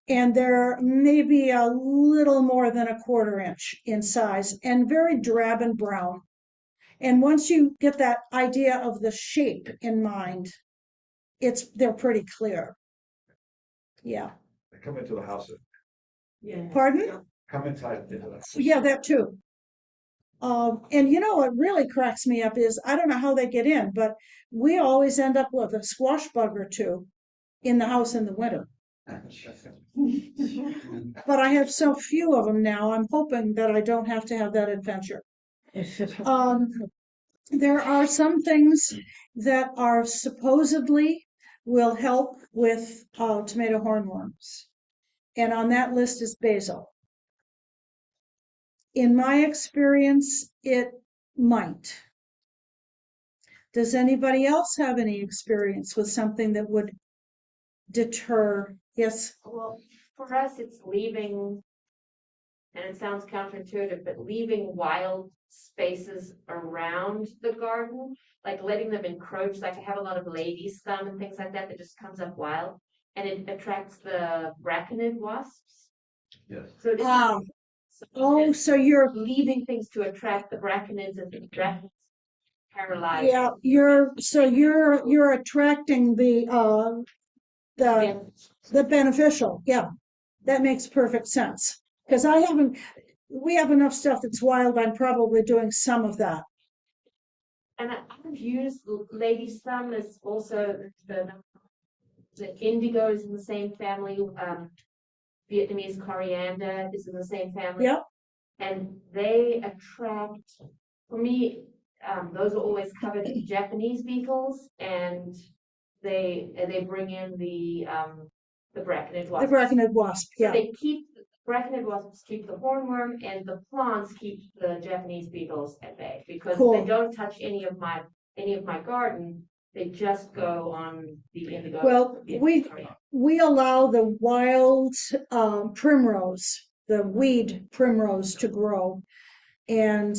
and they're maybe a little more than a 1/4 inch in size and very drab and brown. And once you get that idea of the shape in mind, they're pretty clear. Yeah. They come into the house. Pardon? Come inside into the house. Yeah, that too. And you know what really cracks me up is, I don't know how they get in, but we always end up with a squash bug or two in the house in the winter. But I have so few of them now, I'm hoping that I don't have to have that adventure. There are some things that are supposedly will help with tomato hornworms. And on that list is basil. In my experience, it might. Does anybody else have any experience with something that would deter? Yes, Well, for us, it's leaving, and it sounds counterintuitive, but leaving wild spaces around the garden, like letting them encroach, like I have a lot of lady's thumb and things like that that just comes up wild, and it attracts the braconid wasps. Yes. So it is Ah, so oh, it's so you're, leaving things to attract the braconids and the dragons paralyzed. yeah, you're attracting the beneficial, yeah. That makes perfect sense. Because we have enough stuff that's wild, I'm probably doing some of that. And I've used lady's thumb as also the indigo is in the same family. Vietnamese coriander is in the same family. Yep, And they attract, for me, those are always covered in Japanese beetles, and they bring in the braconid the wasps. braconid wasp, So yeah. they keep braconid wasps keep the hornworm, and the plants keep the Japanese beetles at bay, because Cool. they don't touch any of my garden. They just go on the indigo. Well, we allow the wild primrose, the weed primrose, to grow. And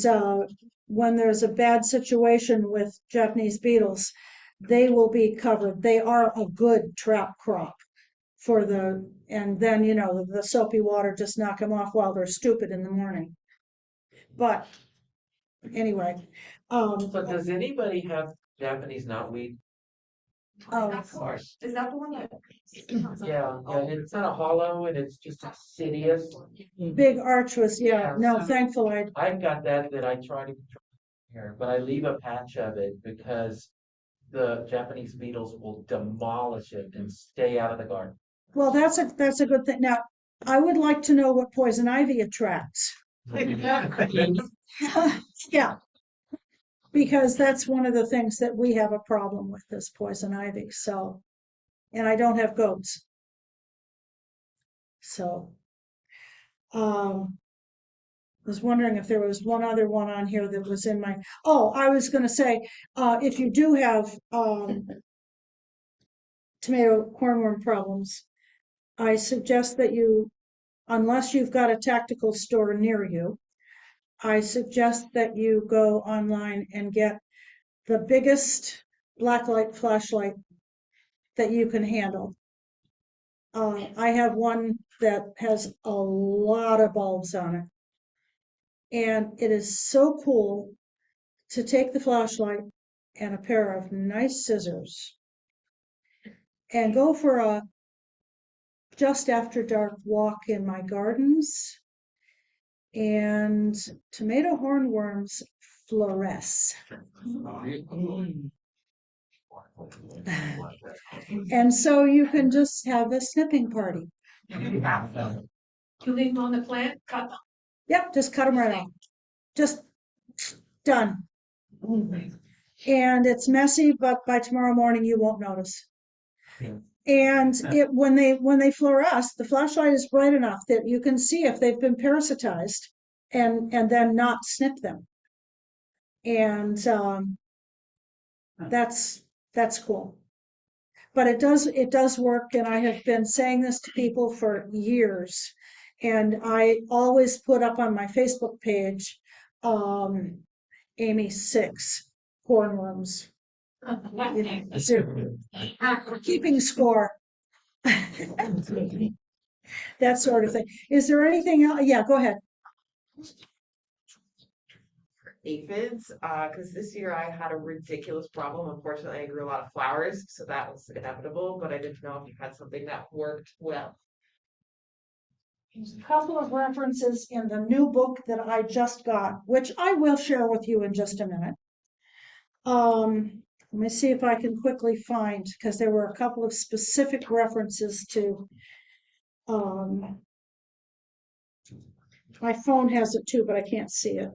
when there's a bad situation with Japanese beetles, they will be covered. They are a good trap crop for and then, the soapy water just knock them off while they're stupid in the morning. But anyway, So does anybody have Japanese knotweed? Of course. Is that the one that? Yeah, and it's not a hollow and it's just insidious. big archway, yeah, no, so thankfully, I've got that I try to control here, but I leave a patch of it because the Japanese beetles will demolish it and stay out of the garden. well, that's a good thing. Now, I would like to know what poison ivy attracts. Yeah, because that's one of the things that we have a problem with, this poison ivy, so, and I don't have goats. So, was wondering if there was one other one on here that was in I was gonna say, if you do have, tomato hornworm problems, I suggest that unless you've got a tactical store near you, I suggest that you go online and get the biggest blacklight flashlight that you can handle. I have one that has a lot of bulbs on it. And it is so cool to take the flashlight and a pair of nice scissors and go for a just after dark walk in my gardens, and tomato hornworms fluoresce. And so you can just have a snipping party. You leave them on the plant, cut them. Yep, just cut them right off. Just done. And it's messy, but by tomorrow morning you won't notice. And when they fluoresce, the flashlight is bright enough that you can see if they've been parasitized, and then not snip them. And that's cool. But it does work, and I have been saying this to people for years. And I always put up on my Facebook page, Amy 6 hornworms. Keeping score. That sort of thing. Is there anything else? Yeah, go ahead. Aphids, because this year I had a ridiculous problem. Unfortunately, I grew a lot of flowers, so that was inevitable, but I didn't know if you had something that worked well. There's a couple of references in the new book that I just got, which I will share with you in just a minute. Let me see if I can quickly find, because there were a couple of specific references to, my phone has it too, but I can't see it.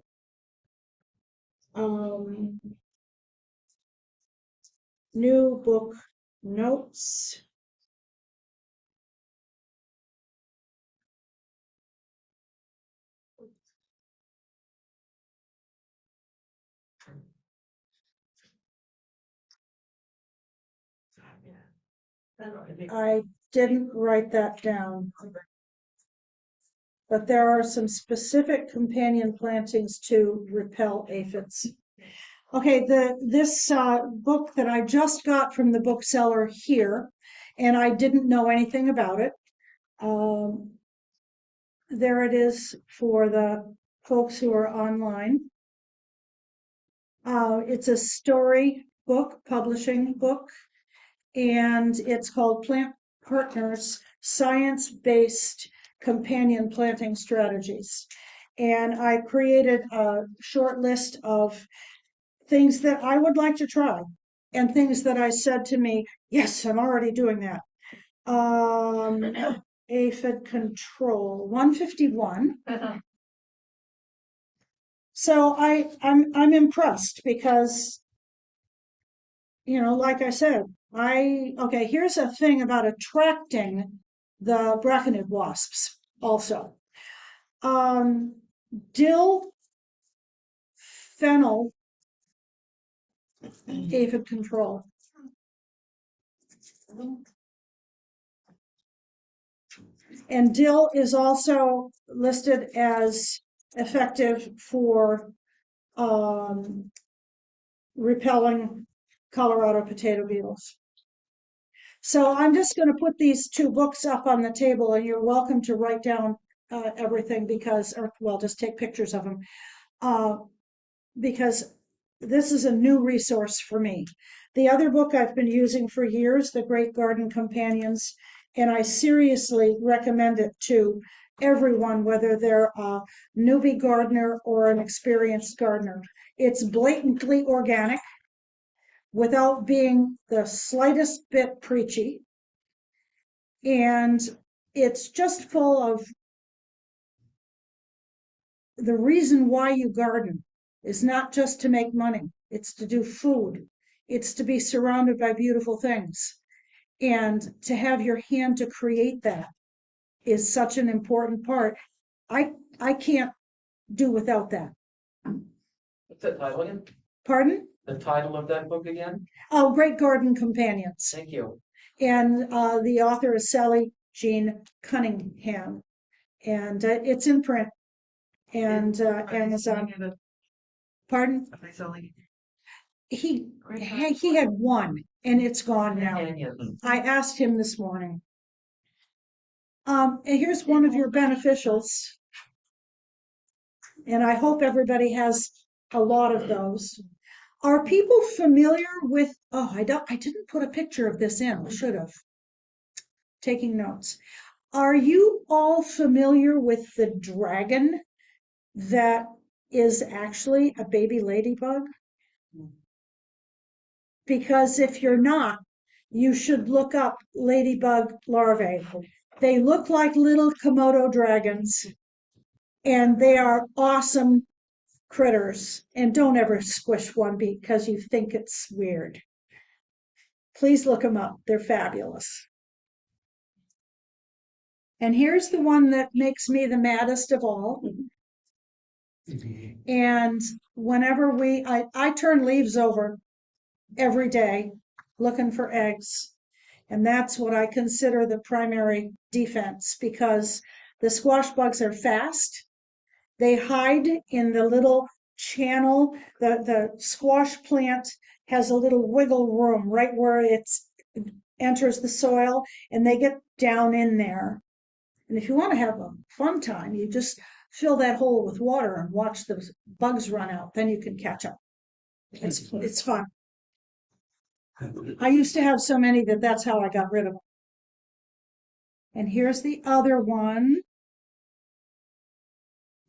New book notes. I didn't write that down. But there are some specific companion plantings to repel aphids. Okay, this book that I just got from the bookseller here, and I didn't know anything about it. There it is for the folks who are online. It's a story book, publishing book, and it's called Plant Partners, Science-Based Companion Planting Strategies. And I created a short list of things that I would like to try and things that I said to me, yes, I'm already doing that. Aphid control, 151. So I'm impressed because, you know, like I said, okay, here's a thing about attracting the braconid wasps also. Dill, fennel, aphid control. And dill is also listed as effective for repelling Colorado potato beetles. So I'm just going to put these two books up on the table, and you're welcome to write down everything because, or well, just take pictures of them because this is a new resource for me. The other book I've been using for years, The Great Garden Companions, and I seriously recommend it to everyone, whether they're a newbie gardener or an experienced gardener. It's blatantly organic without being the slightest bit preachy. And it's just full of the reason why you garden is not just to make money. It's to do food. It's to be surrounded by beautiful things. And to have your hand to create that is such an important part. I can't do without that. What's the title again? Pardon? The title of that book again? Oh, Great Garden Companions. Thank you. And the author is Sally Jean Cunningham. And it's in print. And Amazon. Pardon? He had one, and it's gone now. I asked him this morning. And here's one of your beneficials. And I hope everybody has a lot of those. Are people familiar with, oh, I didn't put a picture of this in, I should have. Taking notes. Are you all familiar with the dragon that is actually a baby ladybug? Because if you're not, you should look up ladybug larvae. They look like little Komodo dragons, and they are awesome critters. And don't ever squish one because you think it's weird. Please look them up. They're fabulous. And here's the one that makes me the maddest of all. And whenever I turn leaves over every day looking for eggs. And that's what I consider the primary defense because the squash bugs are fast. They hide in the little channel. The squash plant has a little wiggle room right where it enters the soil, and they get down in there. And if you want to have a fun time, you just fill that hole with water and watch the bugs run out. Then you can catch up. It's fun. I used to have so many that's how I got rid of them. And here's the other one.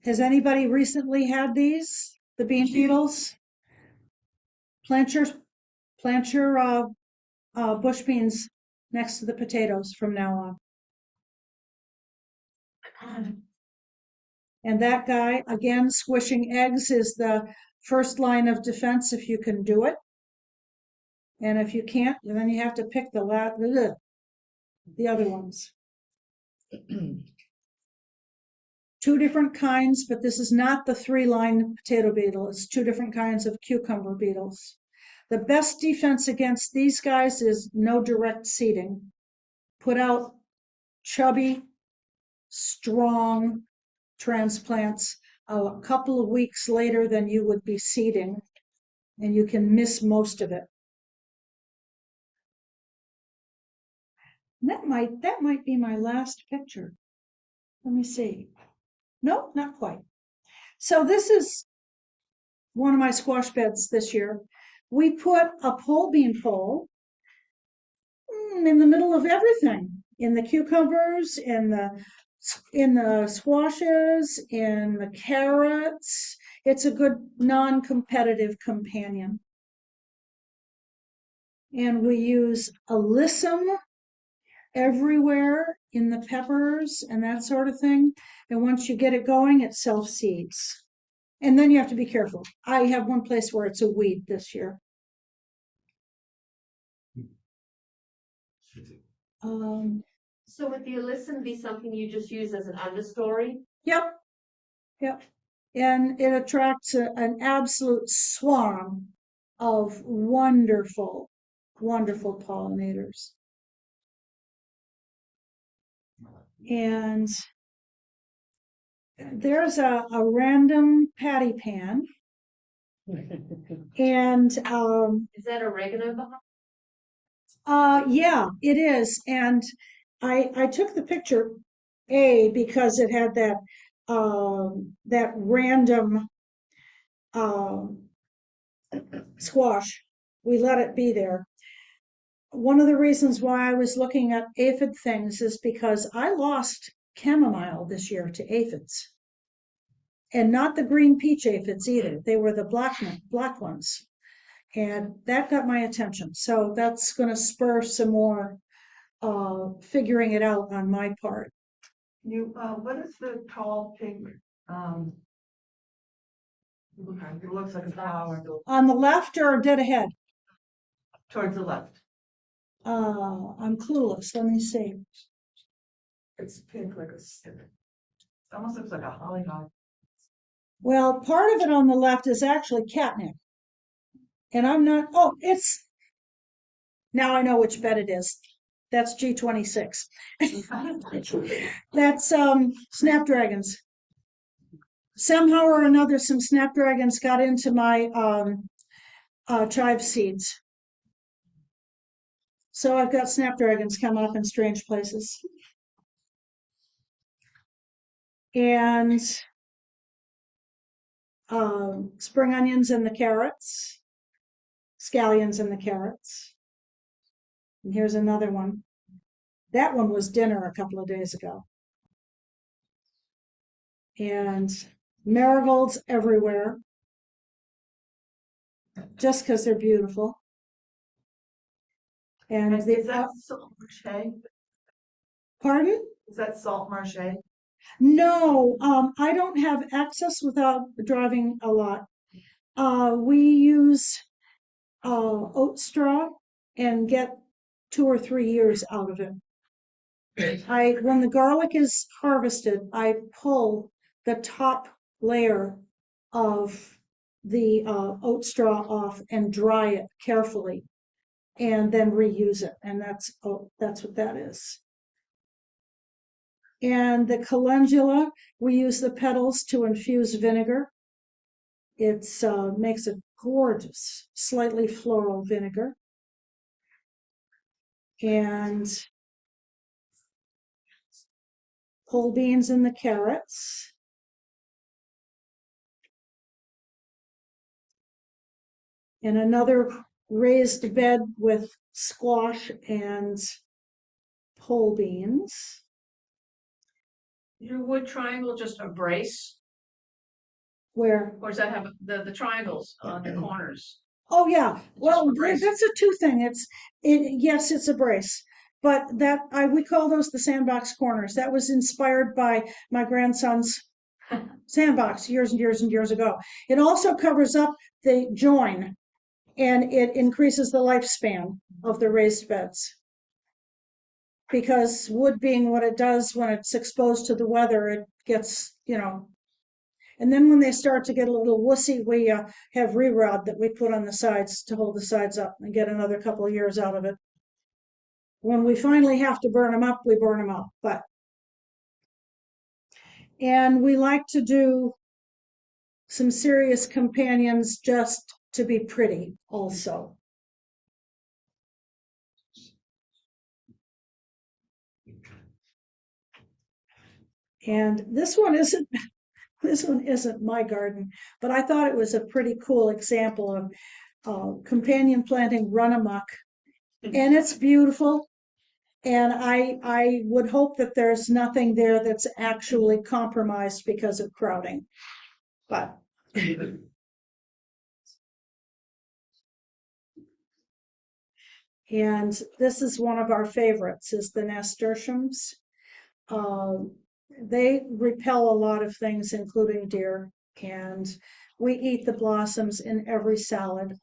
Has anybody recently had these, the bean beetles? Plant your bush beans next to the potatoes from now on. And that guy, again, squishing eggs is the first line of defense if you can do it. And if you can't, then you have to pick the other ones. Two different kinds, but this is not the 3-line potato beetle. It's 2 different kinds of cucumber beetles. The best defense against these guys is no direct seeding. Put out chubby, strong transplants a couple of weeks later than you would be seeding, and you can miss most of it. That might be my last picture. Let me see. No, not quite. So this is one of my squash beds this year. We put a pole bean pole in the middle of everything, in the cucumbers, in the squashes, in the carrots. It's a good non-competitive companion. And we use alyssum everywhere in the peppers and that sort of thing. And once you get it going, it self-seeds. And then you have to be careful. I have one place where it's a weed this year. So would the alyssum be something you just use as an understory? Yep. And it attracts an absolute swarm of wonderful, wonderful pollinators. And there's a random patty pan. And Is that oregano behind? yeah, it is. And I took the picture because it had that random squash. We let it be there. One of the reasons why I was looking at aphid things is because I lost chamomile this year to aphids. And not the green peach aphids either. They were the black ones. And that got my attention. So that's going to spur some more figuring it out on my part. What is the tall pink, it looks like a flower On the left or dead ahead? towards the left? I'm clueless. Let me see. It's pink like a stick. It almost looks like a hollyhock. Well, part of it on the left is actually catnip. And I'm not, now I know which bed it is. That's G26. That's snapdragons. Somehow or another, some snapdragons got into my chive seeds. So I've got snapdragons coming up in strange places. And spring onions and the carrots, scallions and the carrots. And here's another one. That one was dinner a couple of days ago. And marigolds everywhere, just because they're beautiful. And Is that salt marche? Pardon? Is that salt marche? No, I don't have access without driving a lot. We use oat straw and get 2 or 3 years out of it. When the garlic is harvested, I pull the top layer of the oat straw off and dry it carefully, and then reuse it. And that's what that is. And the calendula, we use the petals to infuse vinegar. It makes a gorgeous, slightly floral vinegar. And pole beans and the carrots. And another raised bed with squash and pole beans. Your wood triangle just a brace? Where, Or does that have the triangles on the corners? oh yeah, well, for brace. that's a two thing. Yes, it's a brace. But we call those the sandbox corners. That was inspired by my grandson's sandbox years and years and years ago. It also covers up the join and it increases the lifespan of the raised beds. Because wood being what it does when it's exposed to the weather, it gets, and then when they start to get a little wussy, we have re-rod that we put on the sides to hold the sides up and get another couple of years out of it. When we finally have to burn them up, we burn them up. And we like to do some serious companions just to be pretty also. And this one isn't my garden, but I thought it was a pretty cool example of companion planting run amok. And it's beautiful. And I would hope that there's nothing there that's actually compromised because of crowding. But and this is one of our favorites, is the nasturtiums. They repel a lot of things, including deer, and we eat the blossoms in every salad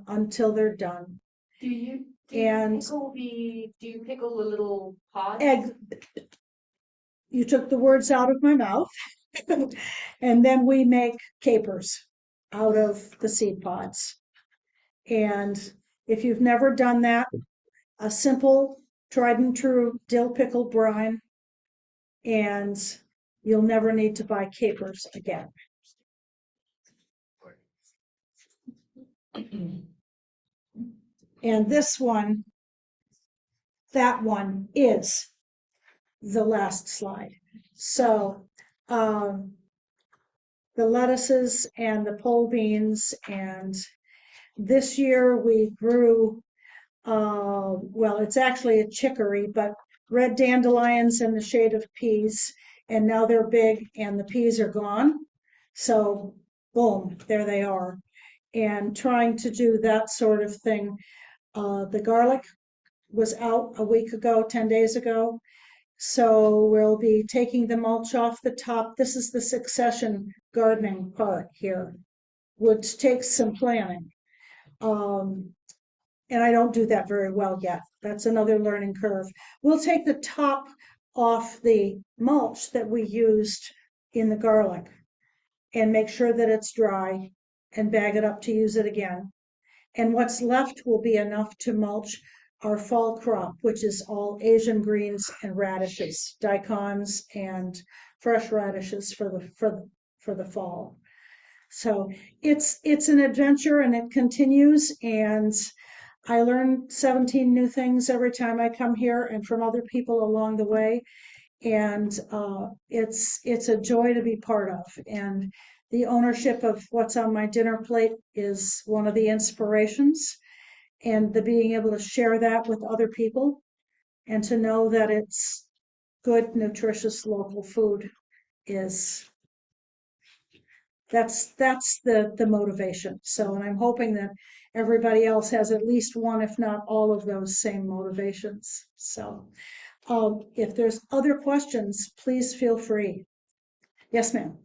until they're done. Do you And pickle the little pods? egg, you took the words out of my mouth. And then we make capers out of the seed pods. And if you've never done that, a simple tried and true dill pickle brine, and you'll never need to buy capers again. And that one is the last slide. So the lettuces and the pole beans, and this year we grew, well, it's actually a chicory, but red dandelions in the shade of peas, and now they're big and the peas are gone. So boom, there they are. And trying to do that sort of thing. The garlic was out a week ago, 10 days ago. So we'll be taking the mulch off the top. This is the succession gardening part here, which takes some planning. And I don't do that very well yet. That's another learning curve. We'll take the top off the mulch that we used in the garlic and make sure that it's dry and bag it up to use it again. And what's left will be enough to mulch our fall crop, which is all Asian greens and radishes, daikons and fresh radishes for the fall. So it's an adventure and it continues, and I learn 17 new things every time I come here and from other people along the way. And it's a joy to be part of. And the ownership of what's on my dinner plate is one of the inspirations. And the being able to share that with other people and to know that it's good, nutritious, local food that's the motivation. So, and I'm hoping that everybody else has at least one, if not all of those same motivations. So, if there's other questions, please feel free. Yes, ma'am.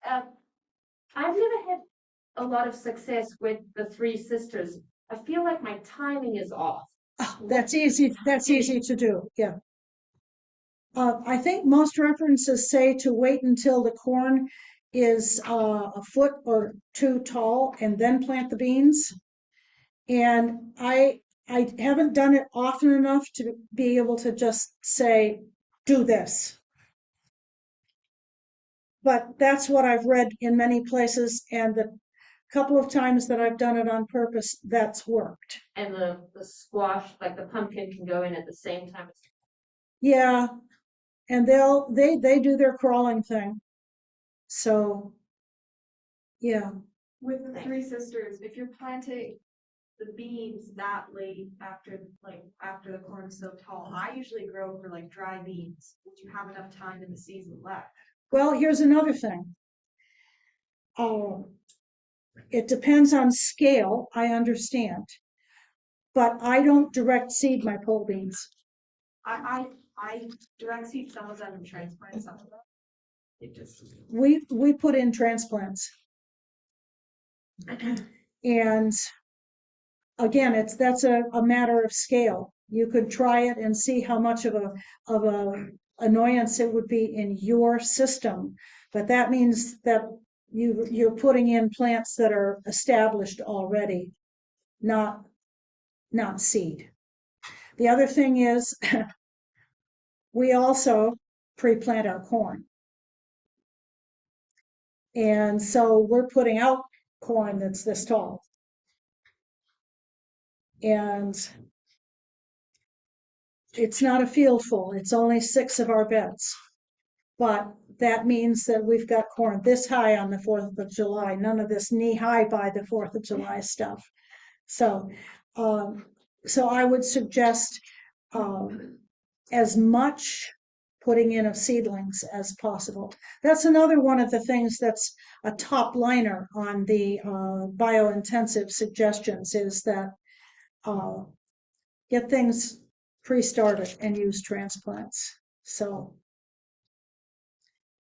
I've never had a lot of success with the three sisters. I feel like my timing is off. Oh, that's easy. That's easy to do. Yeah. I think most references say to wait until the corn is a foot or two tall and then plant the beans. And I haven't done it often enough to be able to just say, do this. But that's what I've read in many places, and the couple of times that I've done it on purpose, that's worked. And the squash, like the pumpkin, can go in at the same time. Yeah, and they do their crawling thing. So, yeah. With the three sisters, if you're planting the beans that late after the corn's so tall, I usually grow for like dry beans. Would you have enough time in the season left? Well, here's another thing. It depends on scale, I understand. But I don't direct seed my pole beans. I direct seed some of them and transplant some of them. It just. We put in transplants. And again, that's a matter of scale. You could try it and see how much of a annoyance it would be in your system. But that means that you're putting in plants that are established already, not seed. The other thing is we also pre-plant our corn. And so we're putting out corn that's this tall. And it's not a field full, it's only 6 of our beds. But that means that we've got corn this high on the 4th of July, none of this knee high by the 4th of July stuff. So, so I would suggest as much putting in of seedlings as possible. That's another one of the things that's a top liner on the biointensive suggestions is that get things pre-started and use transplants. So,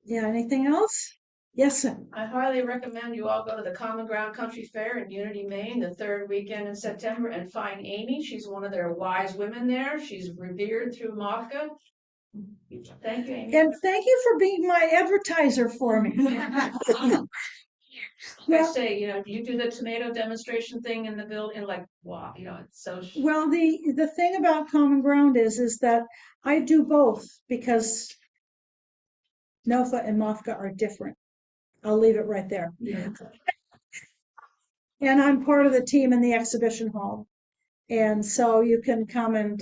yeah, anything else? Yes, sir. I highly recommend you all go to the Common Ground Country Fair in Unity, Maine, the 3rd weekend in September, and find Amy. She's one of their wise women there. She's revered through MOFGA. Thank you, Amy. And thank you for being my advertiser for me. I say, you do the tomato demonstration thing in the building, like, wow, it's so. Well, the thing about Common Ground is that I do both because NOFA and MOFGA are different. I'll leave it right there. Yeah. And I'm part of the team in the exhibition hall. And so you can come and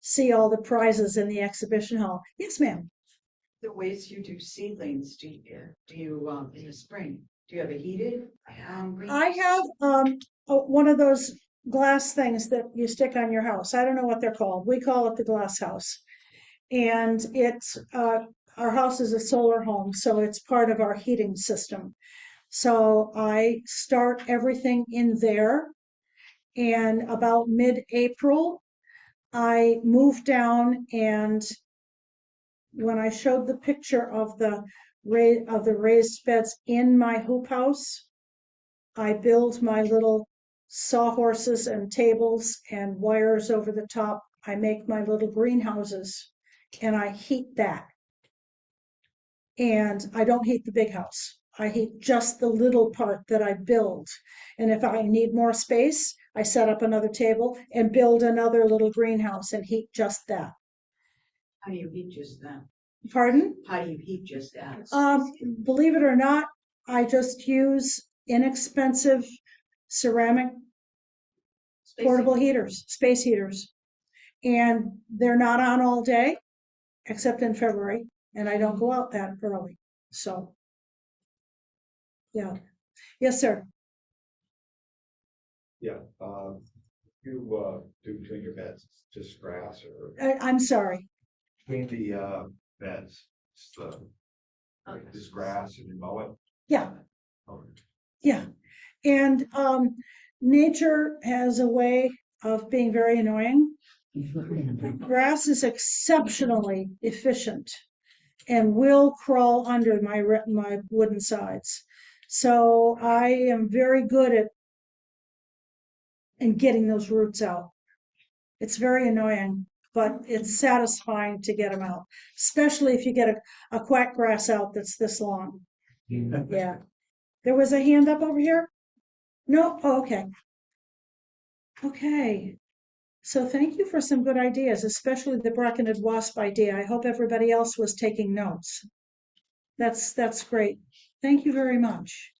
see all the prizes in the exhibition hall. Yes, ma'am. The ways you do seedlings, do you in the spring, do you have a heated? I have one of those glass things that you stick on your house. I don't know what they're called. We call it the glass house. And it's our house is a solar home, so it's part of our heating system. So I start everything in there. And about mid-April, I moved down, and when I showed the picture of the raised beds in my hoop house, I build my little sawhorses and tables and wires over the top. I make my little greenhouses, and I heat that. And I don't heat the big house. I heat just the little part that I build. And if I need more space, I set up another table and build another little greenhouse and heat just that. How do you heat just that? Pardon? How do you heat just that? Believe it or not, I just use inexpensive ceramic portable heaters, space heaters. And they're not on all day, except in February. And I don't go out that early. So, yeah. Yes, sir. Yeah, you do between your beds, just grass or I'm sorry. between the beds, just grass and you mow it? Yeah. Okay. Yeah. And nature has a way of being very annoying. Grass is exceptionally efficient and will crawl under my wooden sides. So I am very good at getting those roots out. It's very annoying, but it's satisfying to get them out, especially if you get a quack grass out that's this long. Yeah. There was a hand up over here? No? Oh, okay. Okay. So thank you for some good ideas, especially the bracketed wasp idea. I hope everybody else was taking notes. That's great. Thank you very much.